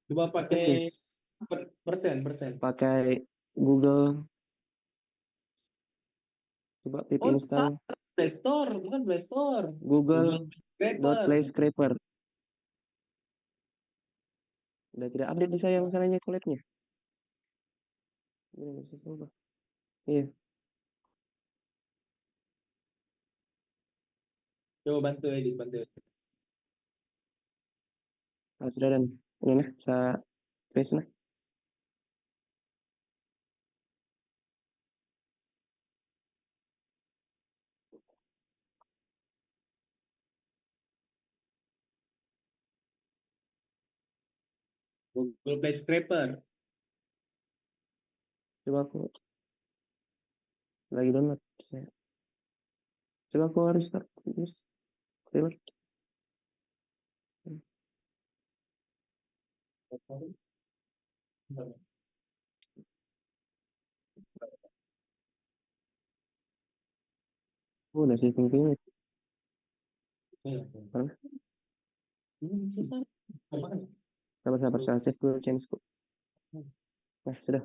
Speaker 1: Coba pakai
Speaker 3: Tulis
Speaker 1: persen, persen.
Speaker 3: pakai Google, coba pip
Speaker 1: Oh,
Speaker 3: install
Speaker 1: salah. Play Store, bukan Play Store. Google
Speaker 3: Google
Speaker 1: Scraper.
Speaker 3: Play Scraper. Udah tidak update di saya masalahnya collab-nya. Ini nggak bisa coba. Iya,
Speaker 1: Coba bantu edit, bantu edit.
Speaker 3: sudah dan ini nah, saya paste nah.
Speaker 1: Google Play Scraper.
Speaker 3: Coba aku lagi download. Coba aku harus start. Yes. Restart. Oh, udah saving payment. Mana? Sabar, saya save dulu change ku. Nah, sudah.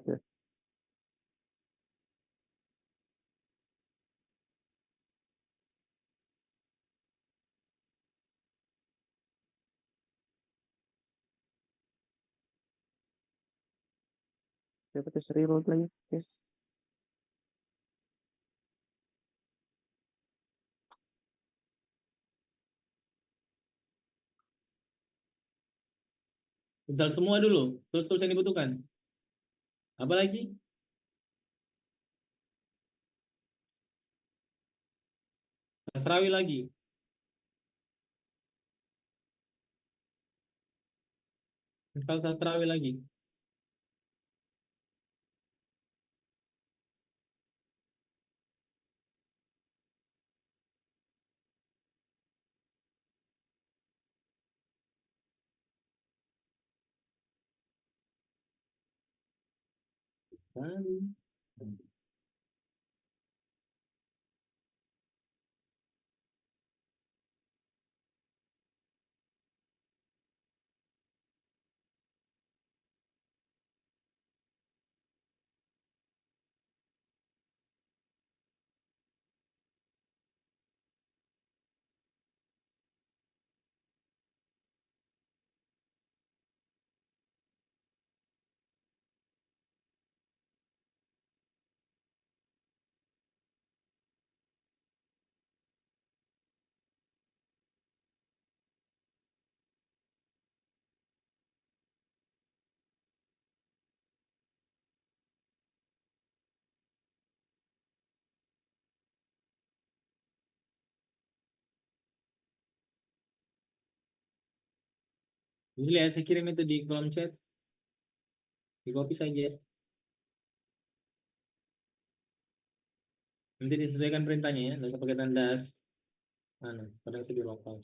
Speaker 3: Coba tes reload lagi. Yes.
Speaker 1: Install semua dulu, terus yang dibutuhkan. Apa lagi? Sastrawi lagi. Install Sastrawi lagi. Jadi ya, saya kirim itu di kolom chat, di copy saja. Nanti disesuaikan perintahnya ya, nggak usah pakai tanda kadang itu di lokal.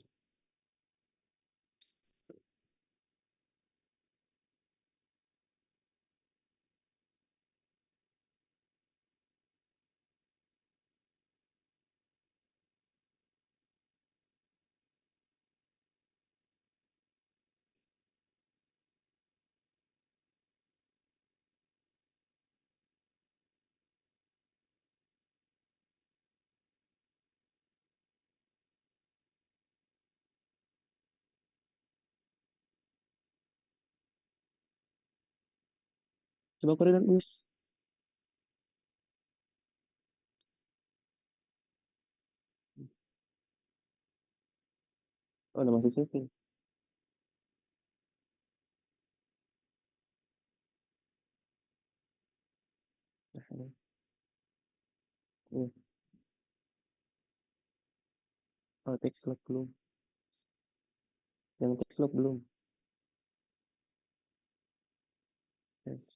Speaker 3: Coba aku reload, Gus. Oh, udah masih saving. Nah, ini. Ini. Oh, text lock belum. Yang text lock belum. Yes.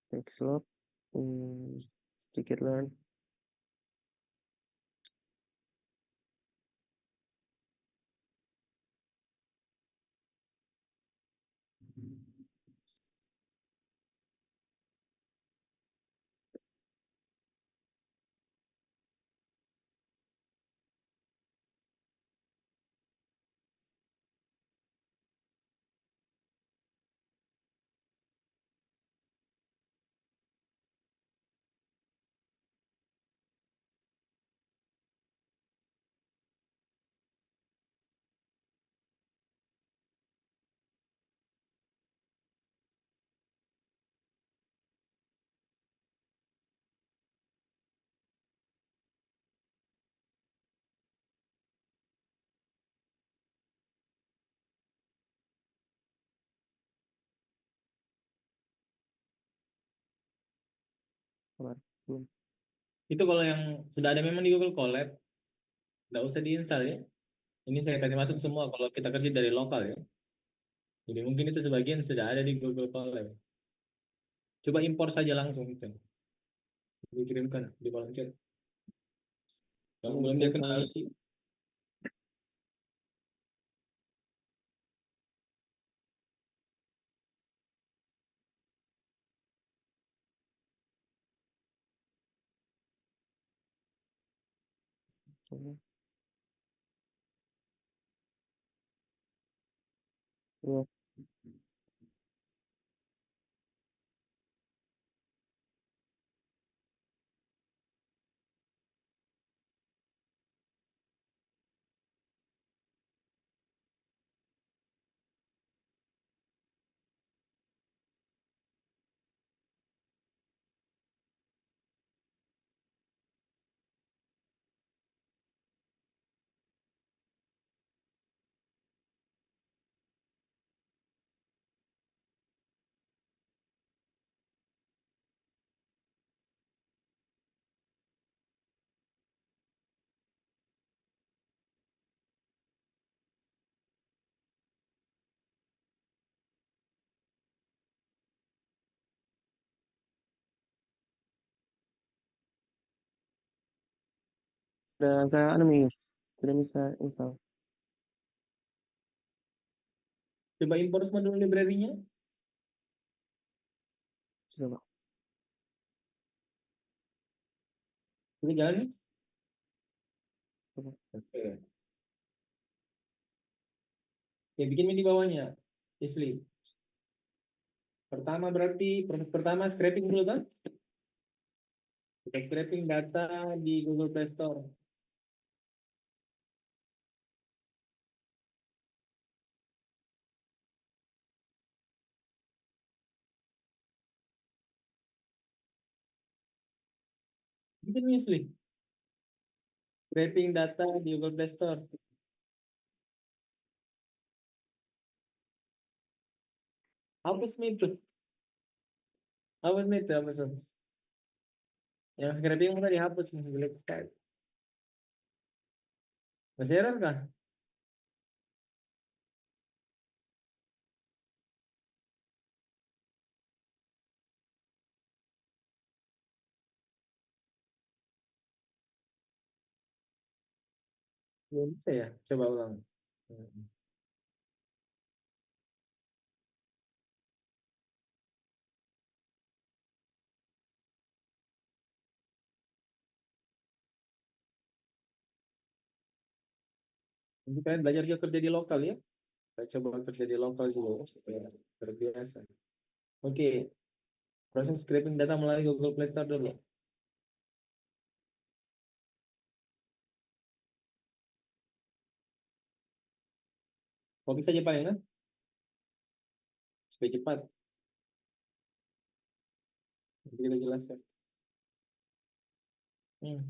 Speaker 3: Text lock. Sedikit learn. Sabar. Belum.
Speaker 1: Itu kalau yang sudah ada memang di Google Colab, nggak usah diinstal ya. Ini saya kasih masuk semua kalau kita kerja dari lokal ya. Jadi mungkin itu sebagian sudah ada di Google Colab. Coba impor saja langsung itu. Dikirimkan di kolom chat. Yang
Speaker 3: Ini
Speaker 1: belum dia
Speaker 3: saya
Speaker 1: kenal
Speaker 3: sih. Coba. Ya, sudah saya anu guys. Sudah bisa install.
Speaker 1: Coba impor semua dulu library-nya.
Speaker 3: Sudah Pak.
Speaker 1: Oke, jalan nih.
Speaker 3: Oke.
Speaker 1: Oke. Oke, bikin di bawahnya. Isli. Pertama berarti proses pertama scraping dulu kan? Kita scraping data di Google Play Store. Bikin Isli. Scraping data di Google Play Store. Hapus itu. Hapus itu, hapus. Yang scraping udah dihapus, jelek sekali. Masih error kah? Belum bisa ya? Coba ulang. Nanti kalian belajar juga kerja di lokal ya. Saya coba kerja di lokal juga supaya terbiasa. Oke, proses scraping data melalui Google Play Store dulu. Copy saja paling kan? Supaya cepat. Nanti kita jelaskan. Hmm.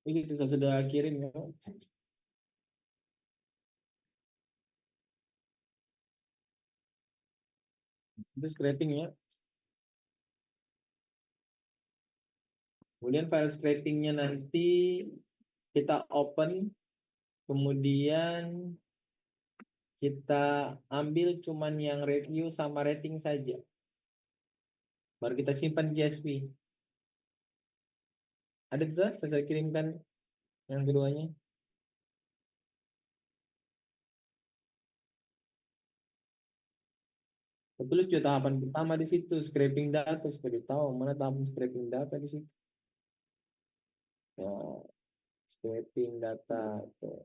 Speaker 1: Ini kita sudah kirim ya. Itu scraping ya. Kemudian file scrapingnya nanti kita open, kemudian kita ambil cuman yang review sama rating saja. Baru kita simpan CSV. Ada tuh, saya kirimkan yang keduanya. Tulis juga tahapan pertama di situ, scraping data, supaya tahu mana tahapan scraping data di situ. Ya, scraping data tuh.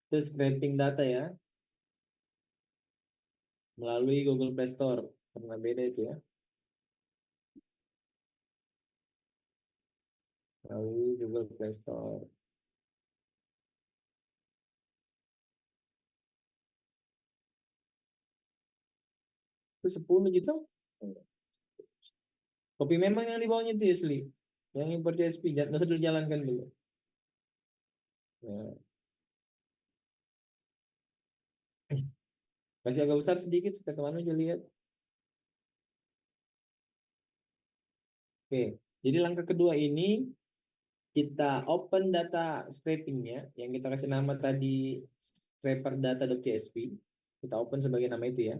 Speaker 1: Itu scraping data ya melalui Google Play Store, karena beda itu ya, melalui Google Play Store. Itu 10 gitu. Kopi memang yang di bawahnya itu asli, yang import CSV, nggak usah dijalankan dulu. Ya. Kasih agak besar sedikit supaya teman-teman juga lihat. Oke, jadi langkah kedua ini kita open data scrapingnya yang kita kasih nama tadi scraperdata.csv. Kita open sebagai nama itu ya.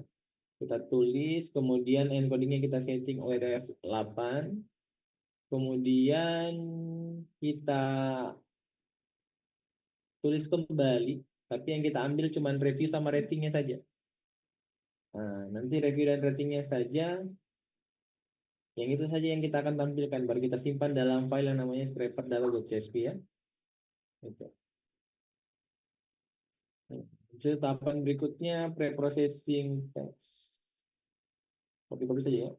Speaker 1: Kita tulis, kemudian encodingnya kita setting ORF8. Kemudian kita tulis kembali, tapi yang kita ambil cuma review sama ratingnya saja. Nah, nanti review dan ratingnya saja, yang itu saja yang kita akan tampilkan, baru kita simpan dalam file yang namanya scraperdata.csv ya. Itu. Jadi tahapan berikutnya preprocessing text. Copy-copy saja ya.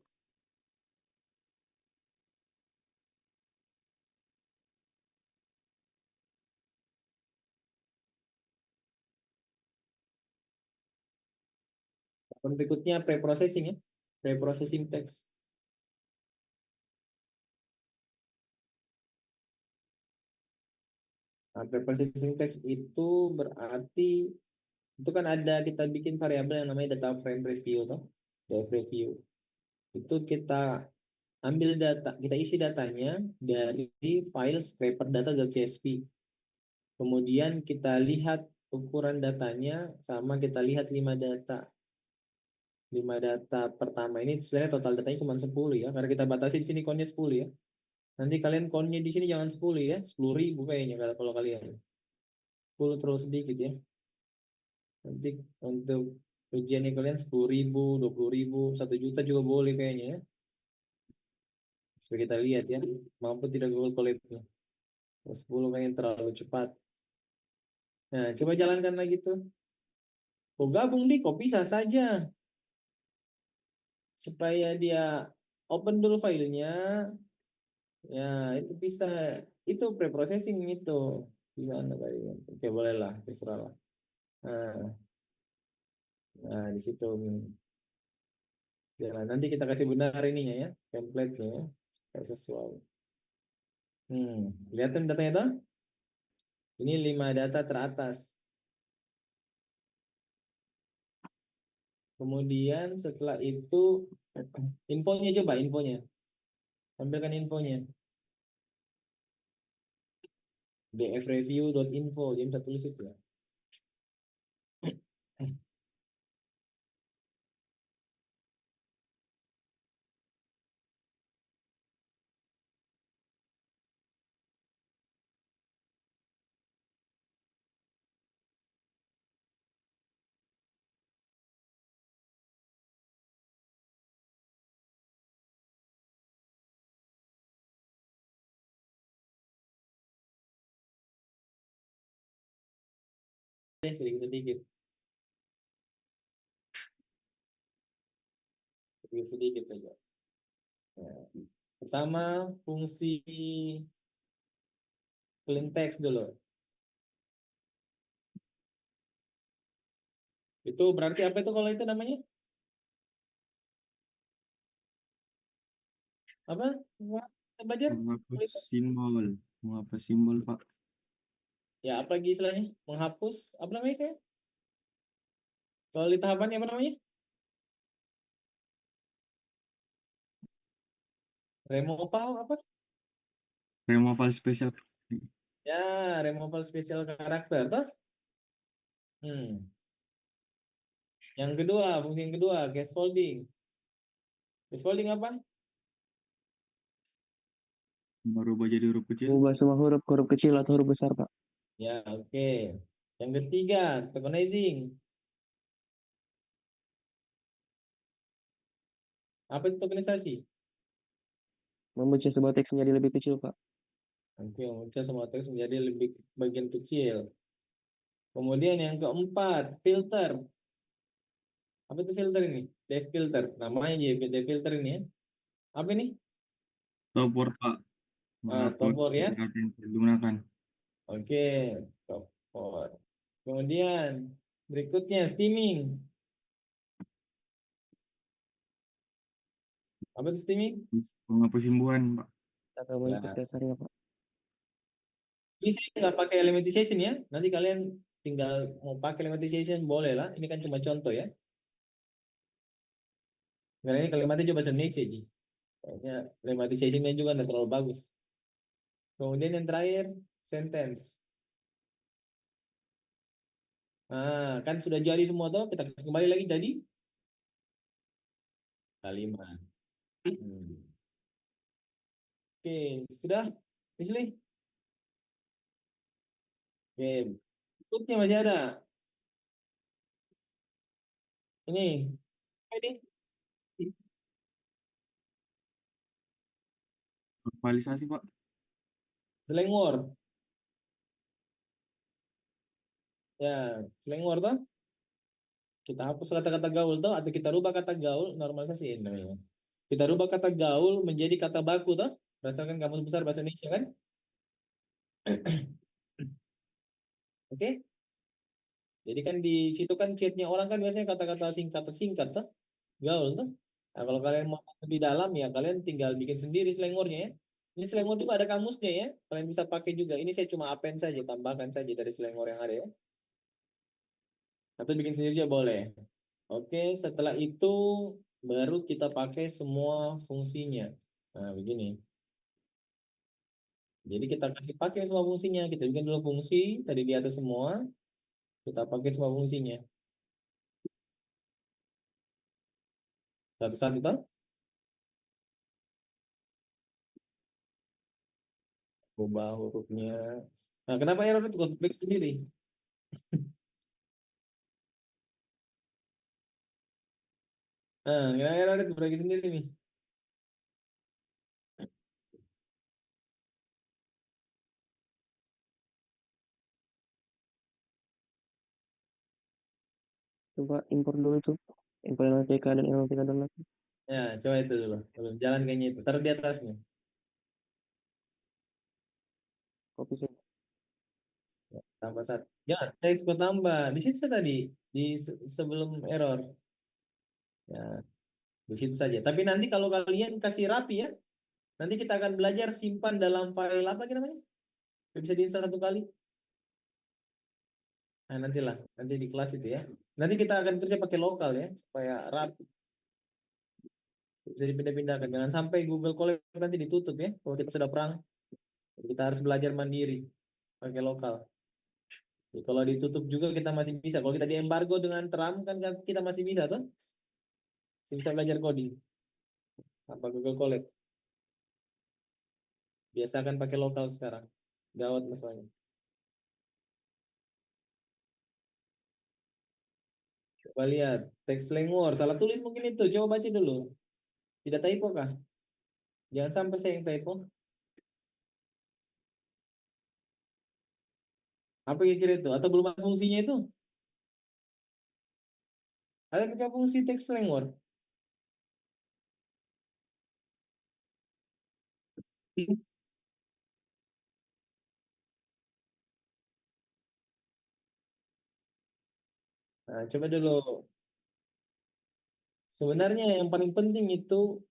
Speaker 1: Tahapan berikutnya preprocessing ya. Preprocessing text. Nah, preprocessing text itu berarti itu kan ada kita bikin variabel yang namanya data frame review toh. Data review. Itu kita ambil data, kita isi datanya dari file scraperdata.csv. Kemudian kita lihat ukuran datanya sama kita lihat 5 data. 5 data pertama ini sebenarnya total datanya cuma 10 ya, karena kita batasi di sini countnya 10 ya. Nanti kalian countnya di sini jangan 10 ya, 10.000 kayaknya kalau kalian. 10 terlalu sedikit ya. Nanti untuk ujiannya kalian 10.000, 20.000, 1 juta juga boleh kayaknya ya. Supaya kita lihat ya, mampu tidak Google Colab-nya. 10 kayaknya terlalu cepat. Nah, coba jalankan lagi tuh. Kok gabung di, kok bisa saja. Supaya dia open dulu filenya, ya itu bisa. Itu preprocessing itu. Bisa Anda tadi. Oke, boleh lah, terserah lah. Nah, nah di situ. Jalan. Nanti kita kasih benar ininya ya, template-nya ya. Kayak sesuai. Kelihatan datanya tuh? Ini 5 data teratas. Kemudian setelah itu infonya coba infonya. Tampilkan infonya. dfreview.info. Jadi bisa tulis itu ya. Sedikit-sedikit. Sedikit-sedikit saja. Nah, pertama, fungsi clean text dulu. Itu berarti apa itu kalau itu namanya? Apa? Kita belajar?
Speaker 2: Menghapus simbol. Menghapus simbol, Pak.
Speaker 1: Ya, apa lagi istilahnya? Menghapus, apa namanya saya? Kalau di tahapannya apa namanya? Removal apa?
Speaker 2: Removal spesial.
Speaker 1: Ya, removal special karakter, toh? Yang kedua, fungsi yang kedua, scaffolding. Scaffolding apa?
Speaker 2: Merubah jadi huruf kecil.
Speaker 3: Ubah semua huruf ke huruf kecil atau huruf besar, Pak.
Speaker 1: Ya, oke. Yang ketiga, tokenizing. Apa itu tokenisasi?
Speaker 3: Membaca sebuah teks menjadi lebih kecil, Pak.
Speaker 1: Oke, memecah semua teks menjadi lebih bagian kecil. Kemudian yang keempat, filter. Apa itu filter ini? Dev filter. Namanya aja dev filter ini ya. Apa ini?
Speaker 2: Stopword, Pak. Menghapus
Speaker 1: Stopword ya.
Speaker 2: data yang digunakan.
Speaker 1: Oke, stopword. Kemudian berikutnya steaming. Apa itu steaming?
Speaker 2: Menghapus imbuhan, Pak.
Speaker 3: Data politik
Speaker 1: Ya,
Speaker 3: dasarnya, Pak.
Speaker 1: Ini saya nggak pakai lemmatization ya. Nanti kalian tinggal mau pakai lemmatization boleh lah. Ini kan cuma contoh ya. Karena ini kalimatnya juga bahasa Indonesia, Ji. Kayaknya lemmatization-nya juga nggak terlalu bagus. Kemudian yang terakhir, sentence. Nah, kan sudah jadi semua tuh. Kita kembali lagi jadi kalimat. Hmm. Oke, sudah? Misli? Oke, berikutnya masih ada. Ini. Ini.
Speaker 2: Normalisasi, Pak.
Speaker 1: Slang word. Ya, slang word tuh. Kita hapus kata-kata gaul tuh, atau kita rubah kata gaul, normalisasi namanya. Kita rubah kata gaul menjadi kata baku tuh. Berdasarkan Kamus Besar Bahasa Indonesia kan? Oke? Jadi kan di situ kan chatnya orang kan biasanya kata-kata singkat tuh, gaul tuh. Nah, kalau kalian mau lebih dalam ya kalian tinggal bikin sendiri slangornya ya. Ini slangor juga ada kamusnya ya. Kalian bisa pakai juga. Ini saya cuma append saja, tambahkan saja dari slangor yang ada ya. Atau bikin sendiri juga boleh. Oke, setelah itu baru kita pakai semua fungsinya. Nah, begini. Jadi kita kasih pakai semua fungsinya. Kita bikin dulu fungsi tadi di atas semua. Kita pakai semua fungsinya. Satu-satu kita ubah hurufnya. Nah, kenapa error itu kok bikin sendiri? Nah, kenapa error itu bikin sendiri nih?
Speaker 3: Coba impor dulu itu. Impor LTK dan LTK dalam.
Speaker 1: Ya, coba itu dulu. Belum jalan kayaknya itu. Taruh di atasnya.
Speaker 3: Copy sih.
Speaker 1: Ya, tambah satu. Jangan, saya ikut tambah. Di situ tadi. Di sebelum error. Ya, di situ saja. Tapi nanti kalau kalian kasih rapi ya. Nanti kita akan belajar simpan dalam file apa lagi namanya? Yang bisa diinstal satu kali. Nah, nantilah. Nanti di kelas itu ya. Nanti kita akan kerja pakai lokal ya. Supaya rapi. Bisa dipindah-pindahkan. Jangan sampai Google Colab nanti ditutup ya. Kalau kita sudah perang. Kita harus belajar mandiri. Pakai lokal. Jadi kalau ditutup juga kita masih bisa. Kalau kita diembargo dengan Trump kan kita masih bisa tuh. Masih bisa belajar coding. Apa Google Colab. Biasakan pakai lokal sekarang. Gawat masalahnya. Coba lihat. Teks slang word. Salah tulis mungkin itu. Coba baca dulu. Tidak typo kah? Jangan sampai saya yang typo. Apa kira-kira itu? Atau belum ada fungsinya itu? Ada pakai fungsi teks slang word. Nah, coba dulu. Sebenarnya yang paling penting itu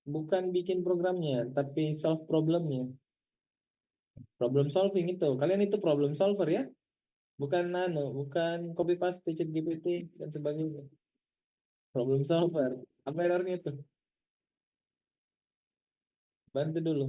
Speaker 1: bukan bikin programnya, tapi solve problemnya. Problem solving itu. Kalian itu problem solver ya? Bukan bukan copy paste chat GPT dan sebagainya. Problem solver. Apa errornya itu? Bantu dulu.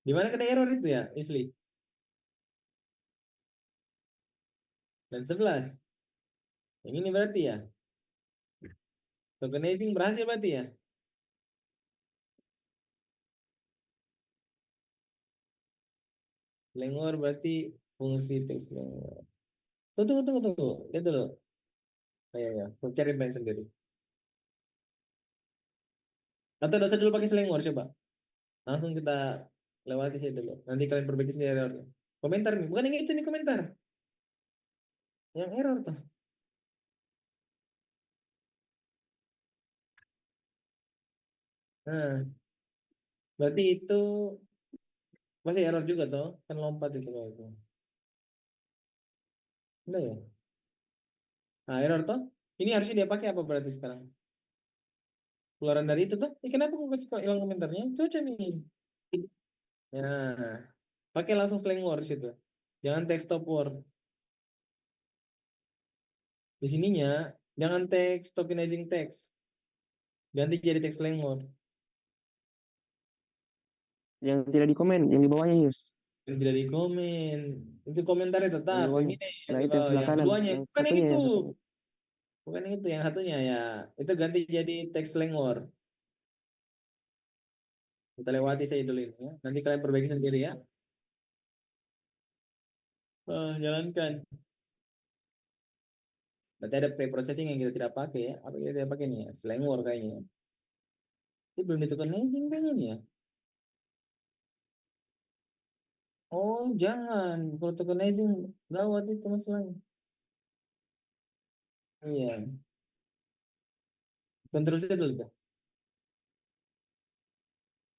Speaker 1: Di mana kena error itu ya, Isli? Dan 11. Yang ini berarti ya. Tokenizing berhasil berarti ya. Lengor berarti fungsi teks lengor. Tunggu. Lihat dulu. Ayo, ya. Aku cari bank sendiri. Atau dosa dulu pakai selengor coba. Langsung kita lewati sih dulu. Nanti kalian perbaiki sendiri errornya. Komentar nih. Bukan yang itu nih komentar. Yang error tuh. Nah, Berarti itu pasti error juga toh, kan lompat itu kayak itu. Enggak ya? Nah, error toh. Ini harusnya dia pakai apa berarti sekarang? Keluaran dari itu tuh. Kenapa kok kasih kok hilang komentarnya? Coba nih. Nah, pakai langsung slang words itu. Jangan text stop word. Di sininya jangan text tokenizing text. Ganti jadi text slang word.
Speaker 3: Yang tidak di komen, yang di bawahnya Yus.
Speaker 1: Yang tidak di komen. Itu komentarnya
Speaker 3: Yang di
Speaker 1: tetap. Yang
Speaker 3: bawahnya.
Speaker 1: ini
Speaker 3: Nah,
Speaker 1: yang di
Speaker 3: itu yang
Speaker 1: bawah.
Speaker 3: sebelah
Speaker 1: Yang
Speaker 3: kanan.
Speaker 1: keduanya.
Speaker 3: Yang
Speaker 1: Bukan yang
Speaker 3: satunya
Speaker 1: itu.
Speaker 3: yang satunya.
Speaker 1: Bukan yang itu. Yang satunya ya. Itu ganti jadi text slang word. Kita lewati saja dulu ini ya. Nanti kalian perbaiki sendiri ya. Jalankan. Berarti ada pre-processing yang kita tidak pakai ya. Apa yang kita tidak pakai nih ya? Slang word kayaknya. Ini belum ditentukan engine kayaknya nih ya. Oh, jangan. Kalau tokenizing gawat itu masalahnya. Iya. Control Z dulu tuh.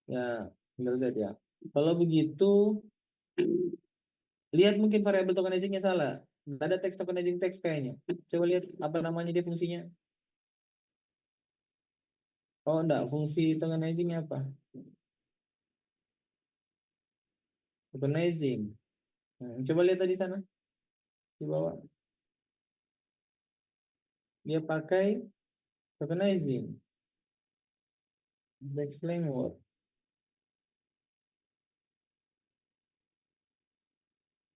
Speaker 1: Ya, Control Z ya. Kalau begitu, lihat mungkin variabel tokenizingnya salah. Nggak ada teks tokenizing teks kayaknya. Coba lihat apa namanya dia fungsinya. Oh, enggak. Fungsi tokenizingnya apa? Tokenizing. Coba lihat tadi sana. Di bawah. Dia pakai tokenizing. Text language.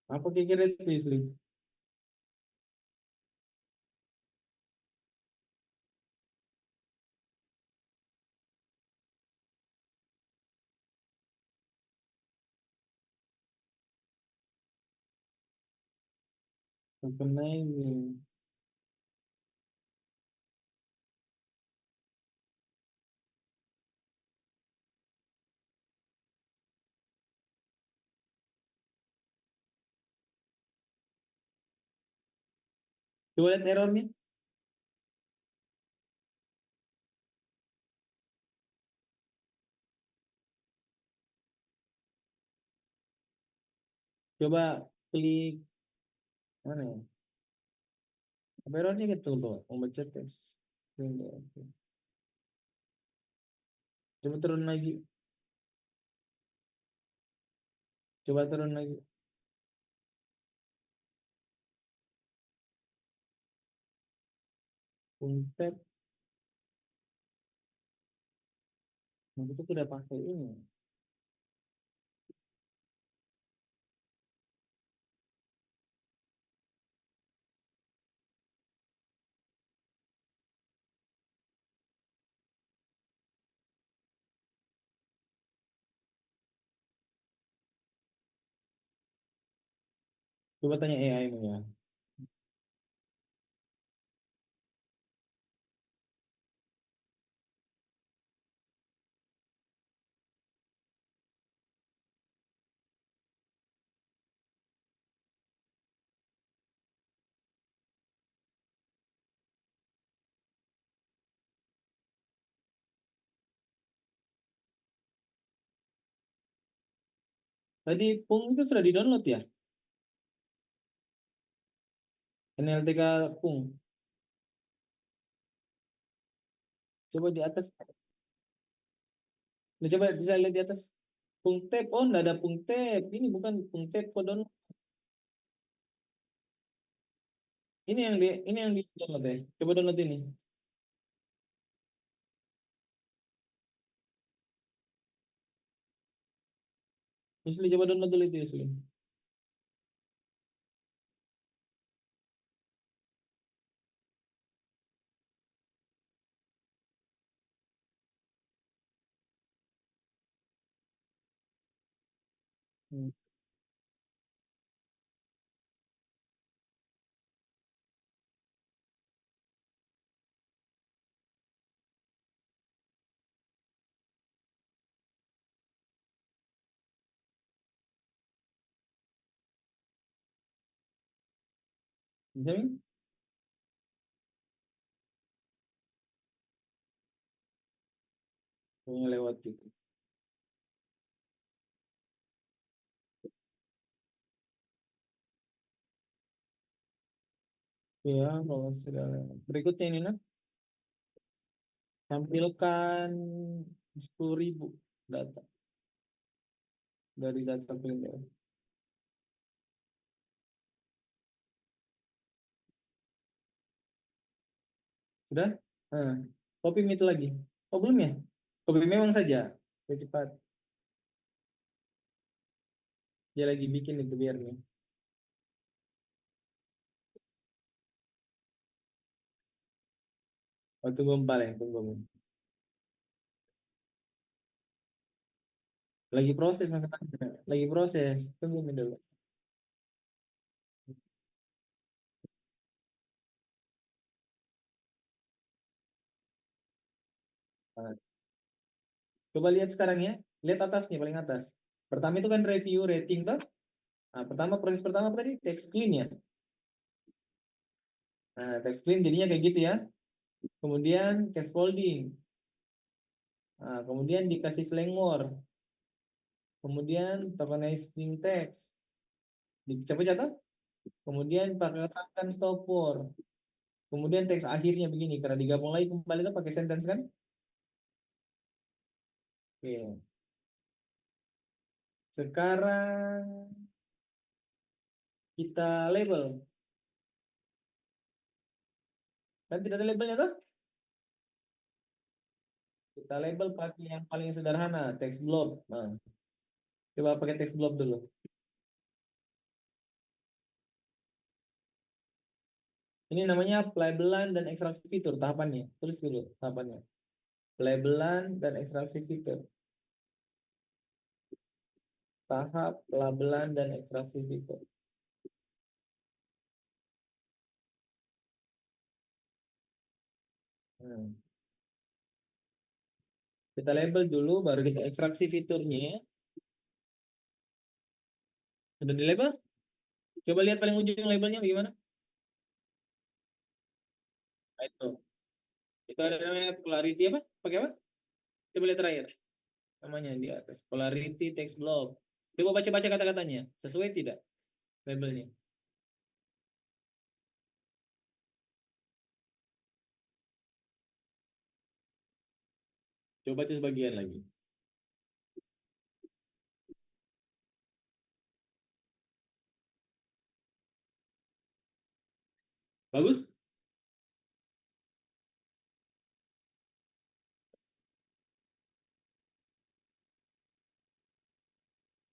Speaker 1: Apa kira-kira itu, Yusli? Tokenizing. Coba lihat errornya. Coba klik mana ya? Apa errornya gitu tuh? Membaca teks. Coba turun lagi. Coba turun lagi. Puntet. Nah, kita tidak pakai ini. Coba tanya AI-mu ya. Tadi Pung itu sudah di-download ya? NLTK Pung. Coba di atas. Nah, coba bisa lihat di atas. Pung tab. Oh, enggak ada Pung tab. Ini bukan Pung tab kok download. Ini yang di download ya. Coba download ini. Yusli coba download dulu itu Yusli. Hmm. Bisa nih? Pokoknya lewat gitu. Ya, kalau sudah berikutnya ini nah, tampilkan 10.000 data dari data print. Sudah? Nah, copy itu lagi. Oh, belum ya? Copy memang saja. Supaya cepat. Dia lagi bikin itu biar nih. Oh, tunggu paling, tunggu. Lagi proses masalahnya. Lagi proses. Tunggu dulu. Nah, coba lihat sekarang ya. Lihat atasnya paling atas. Pertama itu kan review rating tuh. Nah, proses pertama apa tadi? Text clean ya. Nah, text clean jadinya kayak gitu ya. Kemudian case folding. Nah, kemudian dikasih slang word. Kemudian tokenizing text. Dicapai catat. Kemudian pakai katakan stop word. Kemudian teks akhirnya begini. Karena digabung lagi kembali itu pakai sentence kan? Oke. Sekarang kita label. Kan tidak ada labelnya tuh? Kita label pakai yang paling sederhana, text blob. Nah, coba pakai text blob dulu. Ini namanya pelabelan dan ekstraksi fitur tahapannya. Tulis dulu tahapannya. Pelabelan dan ekstraksi fitur. Tahap pelabelan dan ekstraksi fitur. Hmm. Kita label dulu, baru kita ekstraksi fiturnya. Sudah di label? Coba lihat paling ujung labelnya bagaimana? Nah, itu. Itu ada namanya polarity apa? Pakai apa? Coba lihat terakhir. Namanya di atas. Polarity text blob. Coba baca-baca kata-katanya. Sesuai tidak labelnya? Coba baca sebagian lagi. Bagus?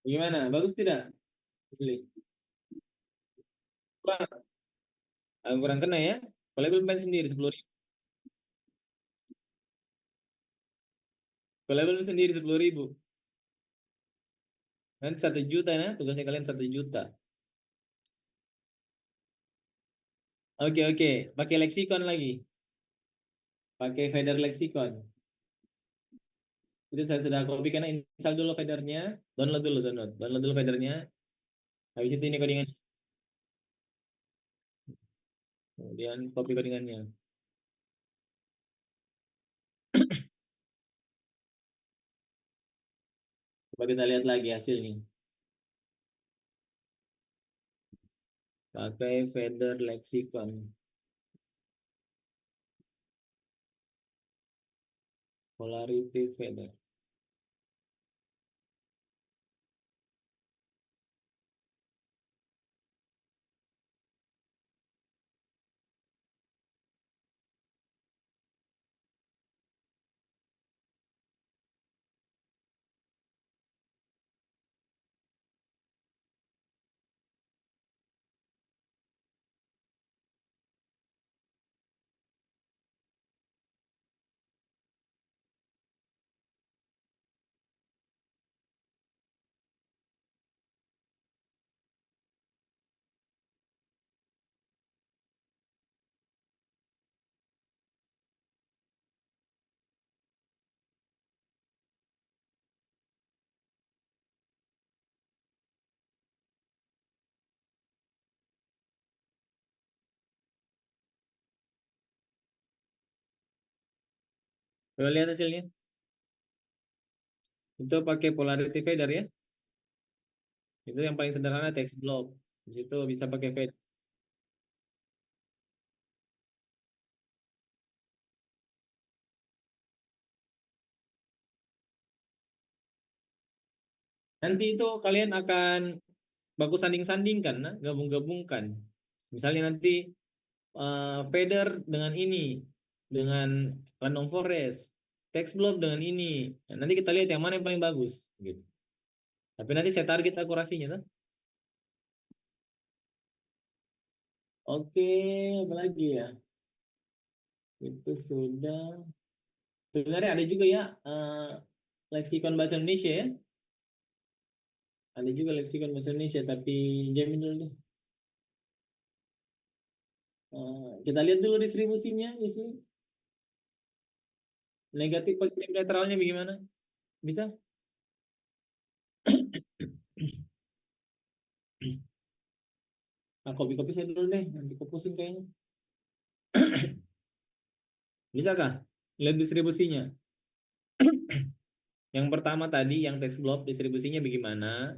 Speaker 1: Gimana? Bagus tidak? Asli. Kurang, kurang kena ya. Kalau label main sendiri 10.000. Kalau label sendiri 10.000. Nanti 1 juta ya. Tugasnya kalian 1 juta. Oke, oke. Pakai leksikon lagi. Pakai feather leksikon. Itu saya sudah copy karena install dulu feathernya. Download dulu, download. Download dulu feathernya. Habis itu ini codingan. Kemudian copy codingannya. Coba kita lihat lagi hasilnya. Pakai feather leksikon. Polarity feather. Coba lihat hasilnya. Itu pakai polarity feather ya. Itu yang paling sederhana text block. Di situ bisa pakai feather. Nanti itu kalian akan baku sanding-sandingkan, nah, gabung-gabungkan. Misalnya nanti fader dengan ini, dengan random forest, text blob dengan ini. Nah, nanti kita lihat yang mana yang paling bagus, gitu. Tapi nanti saya target akurasinya, tuh. Oke, apa lagi ya? Itu sudah. Sebenarnya ada juga ya leksikon bahasa Indonesia ya. Ada juga leksikon bahasa Indonesia, tapi jamin dulu deh. Kita lihat dulu distribusinya, Yusli. Negatif, positif, netralnya bagaimana? Bisa? Nah, kopi-kopi saya dulu deh, nanti aku pusing kayaknya. Bisakah? Lihat distribusinya. Yang pertama tadi, yang text block distribusinya bagaimana?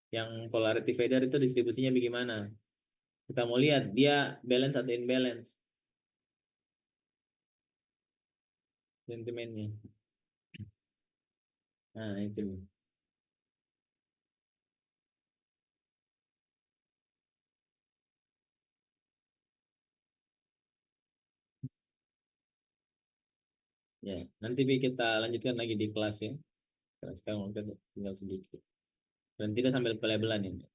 Speaker 1: Yang polarity fader itu distribusinya bagaimana? Kita mau lihat dia balance atau imbalance sentimennya. Nah, itu. Ya, nanti kita lanjutkan lagi di kelas ya. Karena sekarang kita tinggal sedikit. Dan tidak sambil pelabelan ini.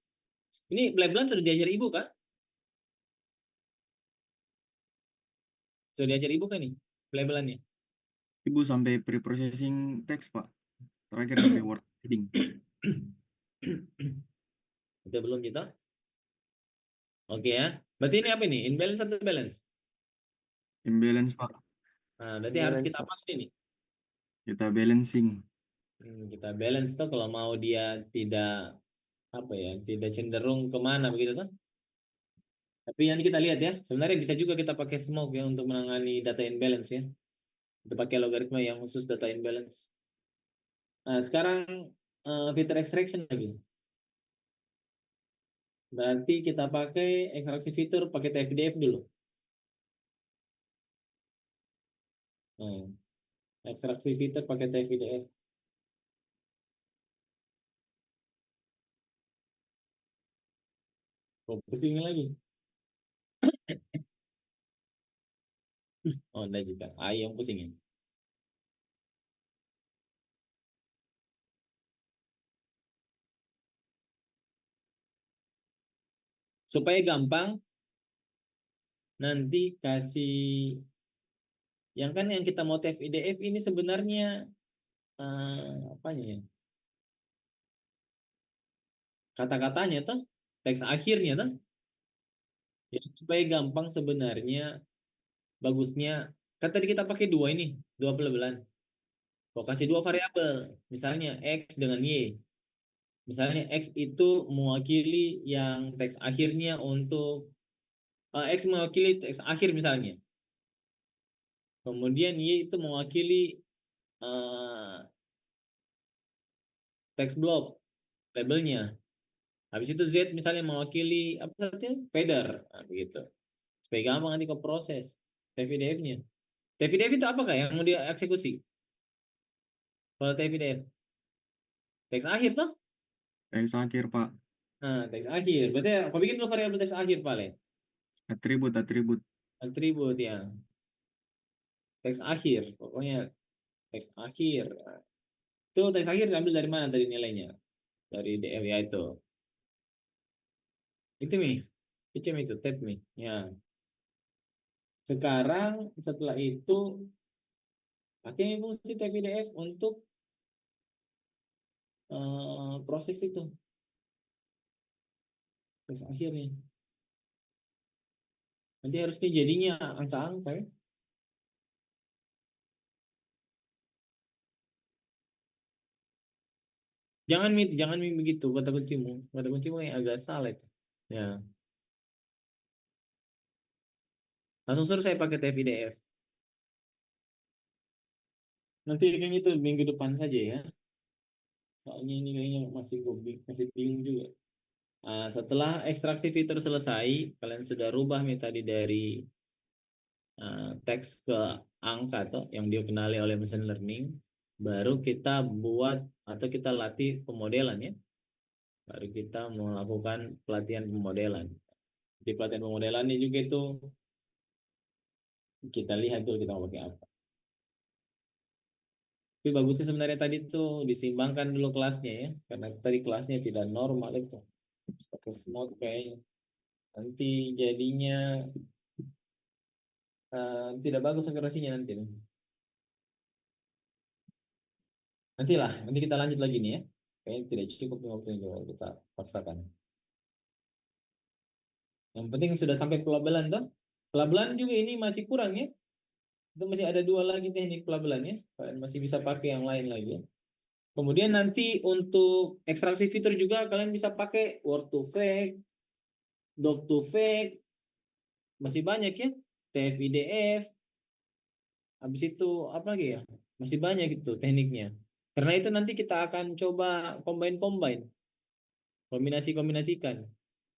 Speaker 1: Ini pelabelan sudah diajar ibu kah? Sudah diajar ibu kan nih pelabelannya?
Speaker 2: Ibu sampai pre-processing teks, Pak. Terakhir sampai word heading.
Speaker 1: Kita belum kita. Oke ya. Berarti ini apa ini? Imbalance atau balance?
Speaker 2: Imbalance, Pak.
Speaker 1: Nah, berarti harus
Speaker 3: Imbalance,
Speaker 1: kita
Speaker 3: Pak.
Speaker 1: apa ini?
Speaker 2: Kita balancing.
Speaker 1: Kita balance tuh kalau mau dia tidak apa ya, tidak cenderung kemana begitu tuh. Tapi nanti kita lihat ya. Sebenarnya bisa juga kita pakai smoke ya untuk menangani data imbalance ya. Kita pakai logaritma yang khusus data imbalance. Nah, sekarang filter extraction lagi. Berarti kita pakai ekstraksi fitur pakai TF-IDF dulu. Nah, ekstraksi fitur pakai TF-IDF. Oh, pusing lagi. Oh, enggak juga. Yang pusingin. Supaya gampang, nanti kasih yang kan yang kita mau TF-IDF ini sebenarnya apanya ya? Kata-katanya tuh, teks akhirnya tuh. Ya, supaya gampang sebenarnya bagusnya. Kan tadi kita pakai dua ini, dua pelabelan. Kok kasih dua variabel, misalnya X dengan Y. Misalnya X itu mewakili yang teks akhirnya untuk X mewakili teks akhir misalnya. Kemudian Y itu mewakili eh, teks block labelnya. Habis itu Z misalnya mewakili apa saja? Fader. Nah, begitu. Supaya gampang nanti ke proses TF-IDF-nya. TF-IDF itu apa kak yang mau dieksekusi? Kalau TF-IDF teks akhir tuh.
Speaker 2: Teks akhir, Pak.
Speaker 1: Nah, teks akhir. Berarti aku bikin dulu variabel teks akhir paling.
Speaker 2: Atribut.
Speaker 1: Atribut ya. Teks akhir. Pokoknya teks akhir. Nah, itu teks akhir diambil dari mana tadi nilainya? Dari DF ya itu. Itu nih. Itu tab nih. Ya. Sekarang setelah itu pakai fungsi TF-IDF untuk proses itu. Teks akhirnya. Nanti harusnya jadinya angka-angka ya. Jangan begitu kata kuncimu. Kata kuncimu yang agak salah itu. Ya. Langsung suruh saya pakai TF-IDF. Nanti kayaknya itu minggu depan saja ya. Soalnya ini kayaknya masih bingung juga. Setelah ekstraksi fitur selesai, kalian sudah rubah tadi dari teks ke angka tuh yang dikenali oleh machine learning. Baru kita buat atau kita latih pemodelan ya. Baru kita melakukan pelatihan pemodelan. Di pelatihan pemodelannya juga itu kita lihat dulu kita mau pakai apa. Tapi bagusnya sebenarnya tadi tuh disimbangkan dulu kelasnya ya, karena tadi kelasnya tidak normal itu. Pakai smooth kayaknya. Nanti jadinya tidak bagus akurasinya nanti. Nanti kita lanjut lagi nih ya. Kayaknya tidak cukup nih waktu ini kita paksakan. Yang penting sudah sampai pelabelan tuh. Pelabelan juga ini masih kurang ya. Itu masih ada 2 lagi teknik pelabelannya. Kalian masih bisa pakai yang lain lagi ya. Kemudian nanti untuk ekstraksi fitur juga kalian bisa pakai word to vec, doc to vec, masih banyak ya. TF-IDF. Habis itu apa lagi ya? Masih banyak gitu tekniknya. Karena itu nanti kita akan coba combine-combine. Kombinasi-kombinasikan.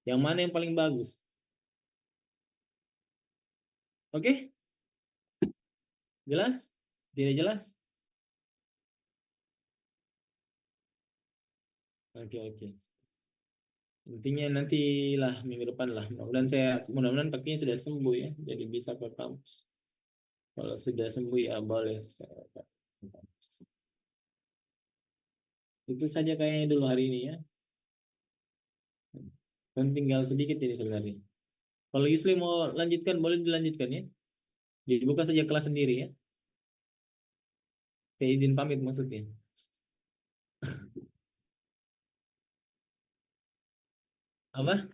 Speaker 1: Yang mana yang paling bagus. Oke? Jelas? Tidak jelas? Oke. Intinya nantilah minggu depan lah. Mudah-mudahan kakinya sudah sembuh ya. Jadi bisa ke kampus. Kalau sudah sembuh ya boleh saya ke kampus. Itu saja kayaknya dulu hari ini ya. Dan tinggal sedikit ini sebenarnya. Kalau Yusli mau lanjutkan, boleh dilanjutkan ya. Dibuka saja kelas sendiri ya. Saya izin pamit maksudnya. Apa?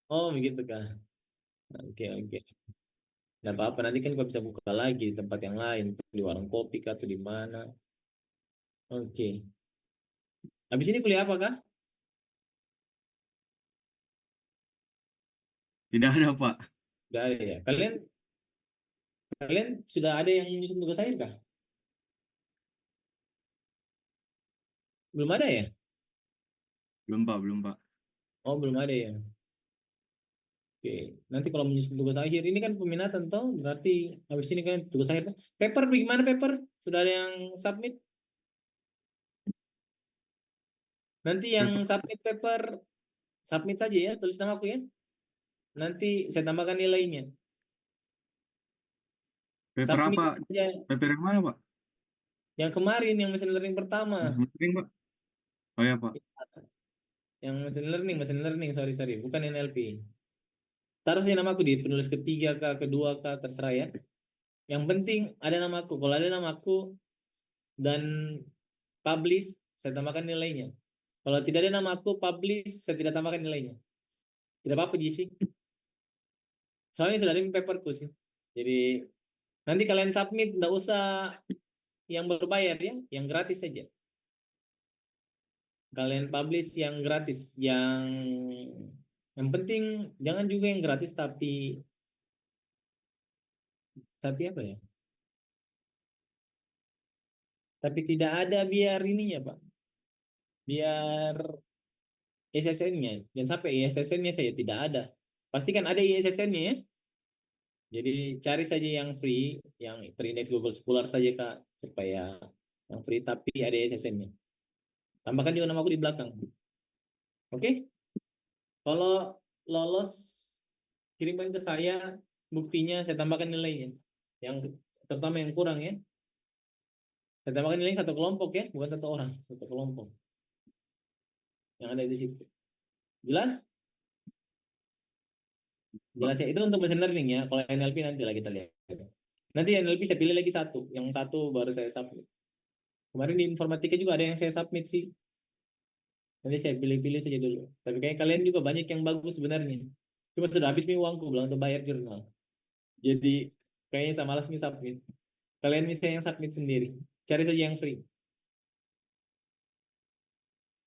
Speaker 1: Oh begitu kah? Oke. Nggak apa-apa, nanti kan kau bisa buka lagi di tempat yang lain. Di warung kopi kah atau di mana. Oke. Habis ini kuliah apa kah?
Speaker 2: Tidak ada, Pak.
Speaker 1: Nggak ada ya. Kalian sudah ada yang menyusun tugas akhir kah? Belum ada ya?
Speaker 2: Belum, Pak.
Speaker 1: Oh, belum ada ya. Oke, nanti kalau menyusun tugas akhir ini kan peminatan toh, berarti habis ini kan tugas akhir. Paper bagaimana paper? Sudah ada yang submit? Nanti yang
Speaker 2: Paper,
Speaker 1: submit paper submit saja ya, tulis nama aku ya. Nanti saya tambahkan nilainya.
Speaker 2: paper
Speaker 1: Submit
Speaker 2: apa?
Speaker 1: saja
Speaker 2: Paper yang mana, Pak?
Speaker 1: yang kemarin yang machine learning pertama.
Speaker 2: Penting, Pak. Oh ya, Pak.
Speaker 1: Yang machine learning, sorry, bukan NLP. Taruh saja nama aku di penulis ketiga kah, kedua kah, terserah ya. Yang penting ada namaku. Kalau ada namaku dan publish, saya tambahkan nilainya. Kalau tidak ada namaku publish, saya tidak tambahkan nilainya. Tidak apa-apa sih. Soalnya sudah ada di paperku sih. Jadi nanti kalian submit, nggak usah yang berbayar ya, yang gratis saja. Kalian publish yang gratis, yang penting jangan juga yang gratis tapi apa ya? Tapi tidak ada biar ininya, Pak. Biar ISSN-nya. Dan sampai ISSN-nya saya tidak ada. Pastikan ada ISSN-nya ya. Jadi cari saja yang free, yang terindeks Google Scholar saja Kak, supaya yang free tapi ada ISSN-nya. Tambahkan juga nama aku di belakang. Oke? Kalau lolos kirimkan ke saya buktinya, saya tambahkan nilainya. Yang terutama yang kurang ya. Saya tambahkan nilainya satu kelompok ya, bukan satu orang, satu kelompok. Yang ada di situ. Jelas? Jelas ya, itu untuk machine learning ya. Kalau NLP nanti lah kita lihat. Nanti NLP saya pilih lagi satu. Yang satu baru saya submit. Kemarin di informatika juga ada yang saya submit sih. Nanti saya pilih-pilih saja dulu. Tapi kayak kalian juga banyak yang bagus sebenarnya. Cuma sudah habis nih uangku belum untuk bayar jurnal. Jadi kayaknya saya malas nih submit. Kalian bisa yang submit sendiri. Cari saja yang free.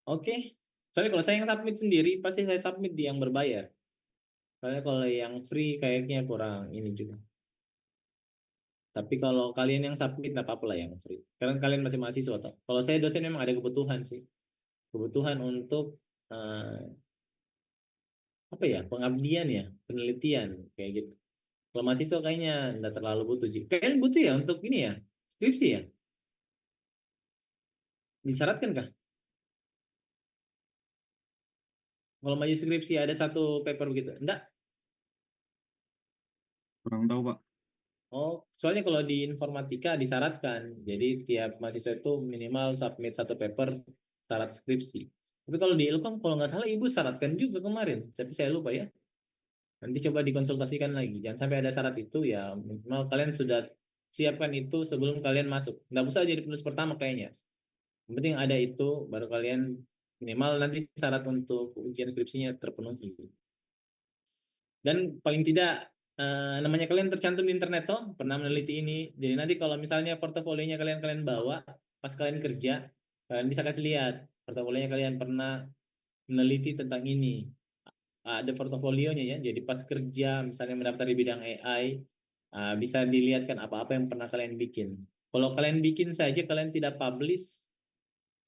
Speaker 1: Oke. Soalnya kalau saya yang submit sendiri, pasti saya submit di yang berbayar. Soalnya kalau yang free kayaknya kurang ini juga. Tapi kalau kalian yang submit, nggak apa-apa lah yang free. Karena kalian masih mahasiswa. Toh. Kalau saya dosen memang ada kebutuhan sih. Kebutuhan untuk apa ya, pengabdian ya, penelitian kayak gitu. Kalau mahasiswa kayaknya nggak terlalu butuh. Kalian butuh ya untuk ini ya, skripsi ya? Disyaratkan kah? Kalau maju skripsi ada satu paper begitu? Enggak?
Speaker 2: Kurang tahu, Pak.
Speaker 1: Oh, soalnya kalau di informatika disyaratkan. Jadi tiap mahasiswa itu minimal submit satu paper syarat skripsi. Tapi kalau di Ilkom, kalau nggak salah Ibu syaratkan juga kemarin. Tapi saya lupa ya. Nanti coba dikonsultasikan lagi. Jangan sampai ada syarat itu ya. Minimal kalian sudah siapkan itu sebelum kalian masuk. Nggak usah jadi penulis pertama kayaknya. Yang penting ada itu, baru kalian minimal nanti syarat untuk ujian skripsinya terpenuhi. Dan paling tidak namanya kalian tercantum di internet toh, pernah meneliti ini. Jadi nanti kalau misalnya portofolionya kalian bawa pas kalian kerja, kalian bisa kasih lihat portofolionya kalian pernah meneliti tentang ini. Ada portofolionya ya. Jadi pas kerja misalnya mendaftar di bidang AI, bisa dilihatkan apa-apa yang pernah kalian bikin. Kalau kalian bikin saja kalian tidak publish,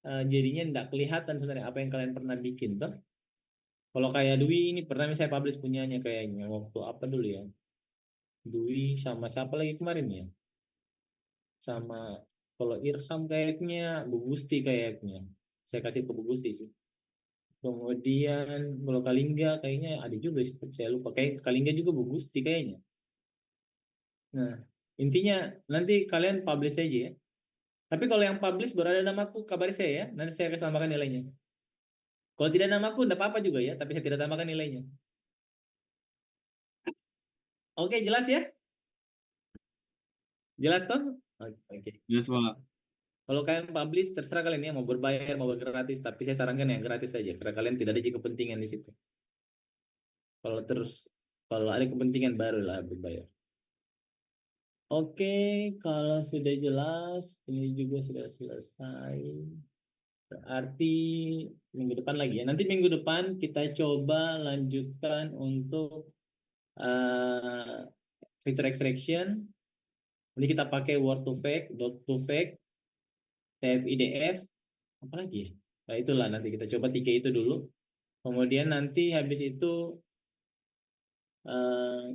Speaker 1: jadinya tidak kelihatan sebenarnya apa yang kalian pernah bikin toh. Kalau kayak Dwi ini pernah saya publish punyanya kayaknya waktu apa dulu ya? Dwi sama siapa lagi kemarin ya? Sama kalau Irham kayaknya Bu Gusti kayaknya. Saya kasih ke Bu Gusti sih. Kemudian kalau Kalingga kayaknya ada juga sih, saya lupa. Kayak Kalingga juga Bu Gusti kayaknya. Nah, intinya nanti kalian publish aja ya. Tapi kalau yang publish baru ada namaku, kabari saya ya. Nanti saya akan tambahkan nilainya. Kalau tidak namaku, tidak apa-apa juga ya. Tapi saya tidak tambahkan nilainya. Oke, jelas ya? Jelas toh? Oke.
Speaker 2: Yes, Pak.
Speaker 1: Kalau kalian publish, terserah kalian ya mau berbayar, mau gratis. Tapi saya sarankan yang gratis saja, karena kalian tidak ada kepentingan di situ. Kalau ada kepentingan barulah berbayar. Oke, kalau sudah jelas, ini juga sudah selesai. Berarti minggu depan lagi ya. Nanti minggu depan kita coba lanjutkan untuk filter extraction. Ini kita pakai word to vec, dot to vec, tf-idf, apa lagi ya? Nah itulah nanti kita coba 3 itu dulu. Kemudian nanti habis itu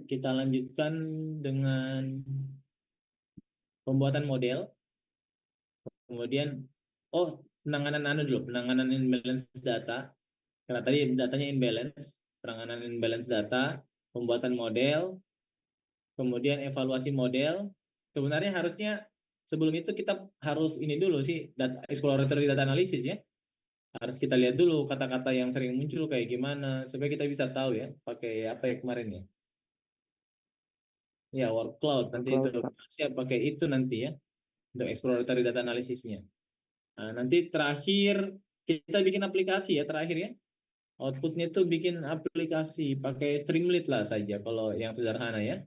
Speaker 1: kita lanjutkan dengan pembuatan model. Kemudian penanganan dulu, penanganan imbalance data. Karena tadi datanya imbalance, penanganan imbalance data, pembuatan model, kemudian evaluasi model. Sebenarnya harusnya sebelum itu kita harus ini dulu sih, exploratory data analysis ya. Harus kita lihat dulu kata-kata yang sering muncul kayak gimana supaya kita bisa tahu ya pakai apa ya kemarin ya. Ya, word cloud nanti itu siap pakai itu nanti ya untuk exploratory data analisisnya. Nah, nanti terakhir kita bikin aplikasi ya terakhir ya. Outputnya itu bikin aplikasi pakai Streamlit lah saja kalau yang sederhana ya.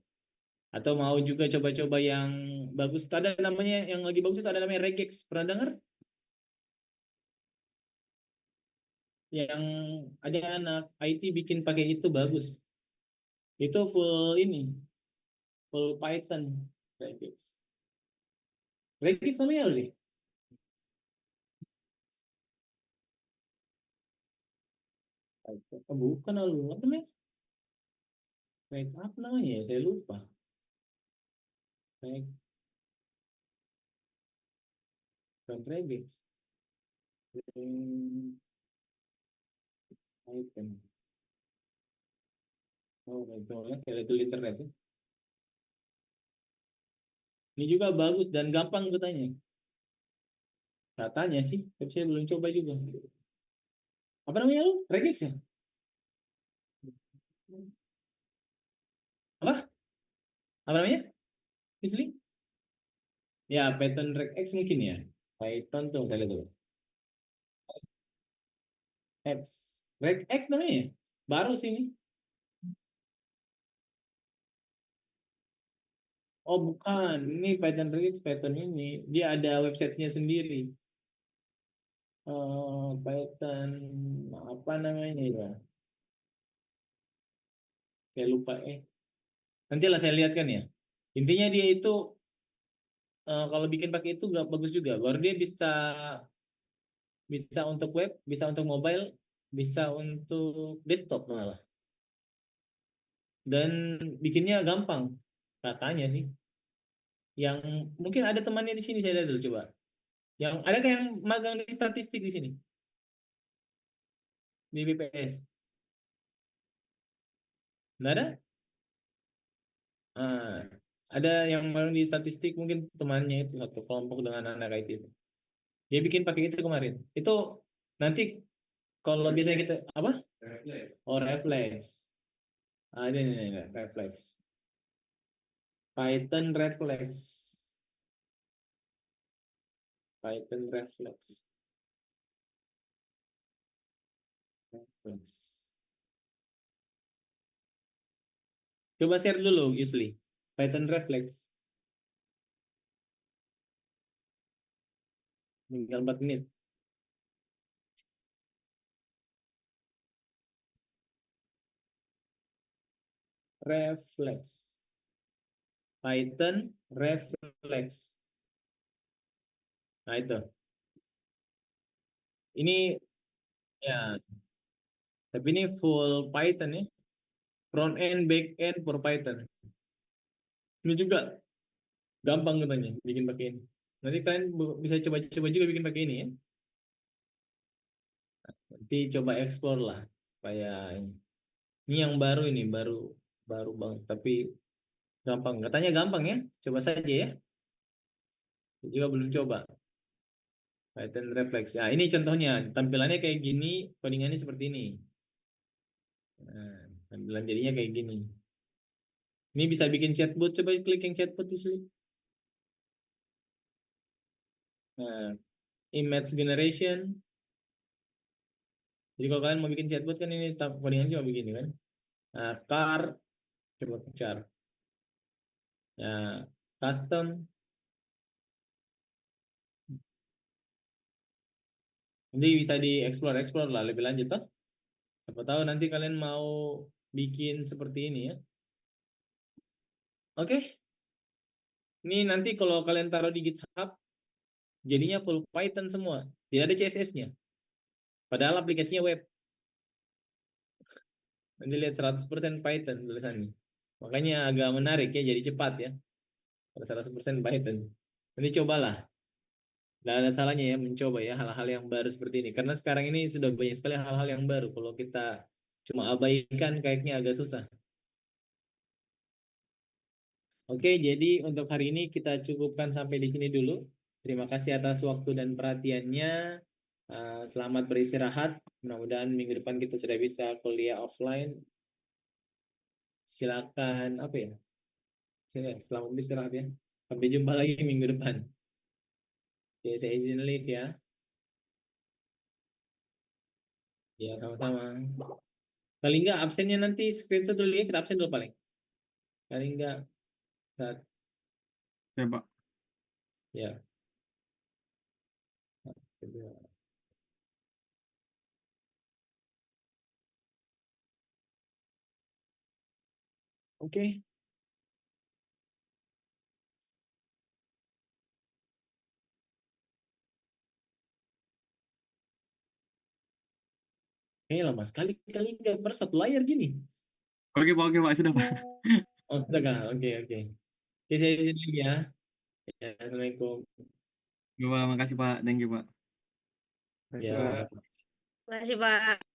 Speaker 1: Atau mau juga coba-coba yang bagus, ada namanya yang lagi bagus itu ada namanya regex, pernah dengar? Yang ada anak IT bikin pakai itu bagus. Itu full ini, full Python regex. Regex namanya loh nih. Bukan lalu apa namanya? Reg apa namanya ya? Saya lupa. Reg bukan regex. Python. Oh, itu ya, saya lihat dulu internet ya. Ini juga bagus dan gampang katanya. Katanya sih, tapi saya belum coba juga. Apa namanya lu? Regex ya? Apa? Apa namanya? Isli? Ya, Python regex mungkin ya. Python tuh, saya lihat dulu. X. Regex namanya ya? Baru sih ini. Oh, bukan. Ini Python regex, Python ini. Dia ada websitenya sendiri. Python, apa namanya ya? Saya lupa Nantilah saya lihat kan ya. Intinya dia itu kalau bikin pakai itu gak bagus juga. Baru dia bisa untuk web, bisa untuk mobile, bisa untuk desktop malah. Dan bikinnya gampang. katanya sih. Yang mungkin ada temannya di sini, saya lihat dulu coba. Yang ada kayak yang magang di statistik di sini di BPS. Nggak ada? Ah, ada yang magang di statistik mungkin temannya itu satu kelompok dengan anak IT itu. Dia bikin pakai itu kemarin. Itu nanti kalau biasanya kita apa? Oh, reflex. Ini reflex. Python reflex. Python reflex. Reflex. Coba share dulu, Yusli. Python reflex. Tinggal 4 menit. Reflex. Python reflex. Nah, itu. Ini ya, tapi ini full Python ya. Front end, back end for Python. Ini juga gampang katanya bikin pakai ini. Nanti kalian bisa coba-coba juga bikin pakai ini ya. Nanti coba explore lah supaya ini yang baru ini baru banget tapi gampang. Katanya gampang ya. Coba saja ya. Saya juga belum coba. Python reflex. Ya, ini contohnya. Tampilannya kayak gini, codingannya seperti ini. Nah, tampilan jadinya kayak gini. Ini bisa bikin chatbot. Coba klik yang chatbot di sini. Nah, image generation. Jadi kalau kalian mau bikin chatbot kan ini codingan cuma begini kan. Nah, car, coba car. Ya, custom. Nanti bisa explore lah lebih lanjut toh. Siapa tahu nanti kalian mau bikin seperti ini ya. Oke. Ini nanti kalau kalian taruh di GitHub jadinya full Python semua. Tidak ada CSS-nya. Padahal aplikasinya web. Nanti lihat 100% Python tulisannya. Makanya agak menarik ya, jadi cepat ya. Kalau 100% Python. Nanti cobalah. Tidak ada salahnya ya mencoba ya hal-hal yang baru seperti ini. Karena sekarang ini sudah banyak sekali hal-hal yang baru. Kalau kita cuma abaikan kayaknya agak susah. Oke, jadi untuk hari ini kita cukupkan sampai di sini dulu. Terima kasih atas waktu dan perhatiannya. Selamat beristirahat. Mudah-mudahan minggu depan kita sudah bisa kuliah offline. Silakan apa ya? Selamat beristirahat ya. Sampai jumpa lagi minggu depan. Oke, saya izin live ya. Ya, sama-sama. Paling nggak absennya nanti screenshot dulu ya, kita absen dulu paling. Paling nggak saat
Speaker 2: Ya, Pak.
Speaker 1: ya. Oke. Lama sekali kali nggak pernah satu layar gini.
Speaker 2: Oke, Pak, sudah, Pak.
Speaker 1: Oh, sudah kah? Oke, oke. Oke, saya izin dulu ya. Ya, Assalamualaikum.
Speaker 2: Ya, Pak, makasih, Pak. Thank you, Pak.
Speaker 3: Makasih,
Speaker 1: Ya.
Speaker 3: Pak.
Speaker 4: Terima kasih, Pak.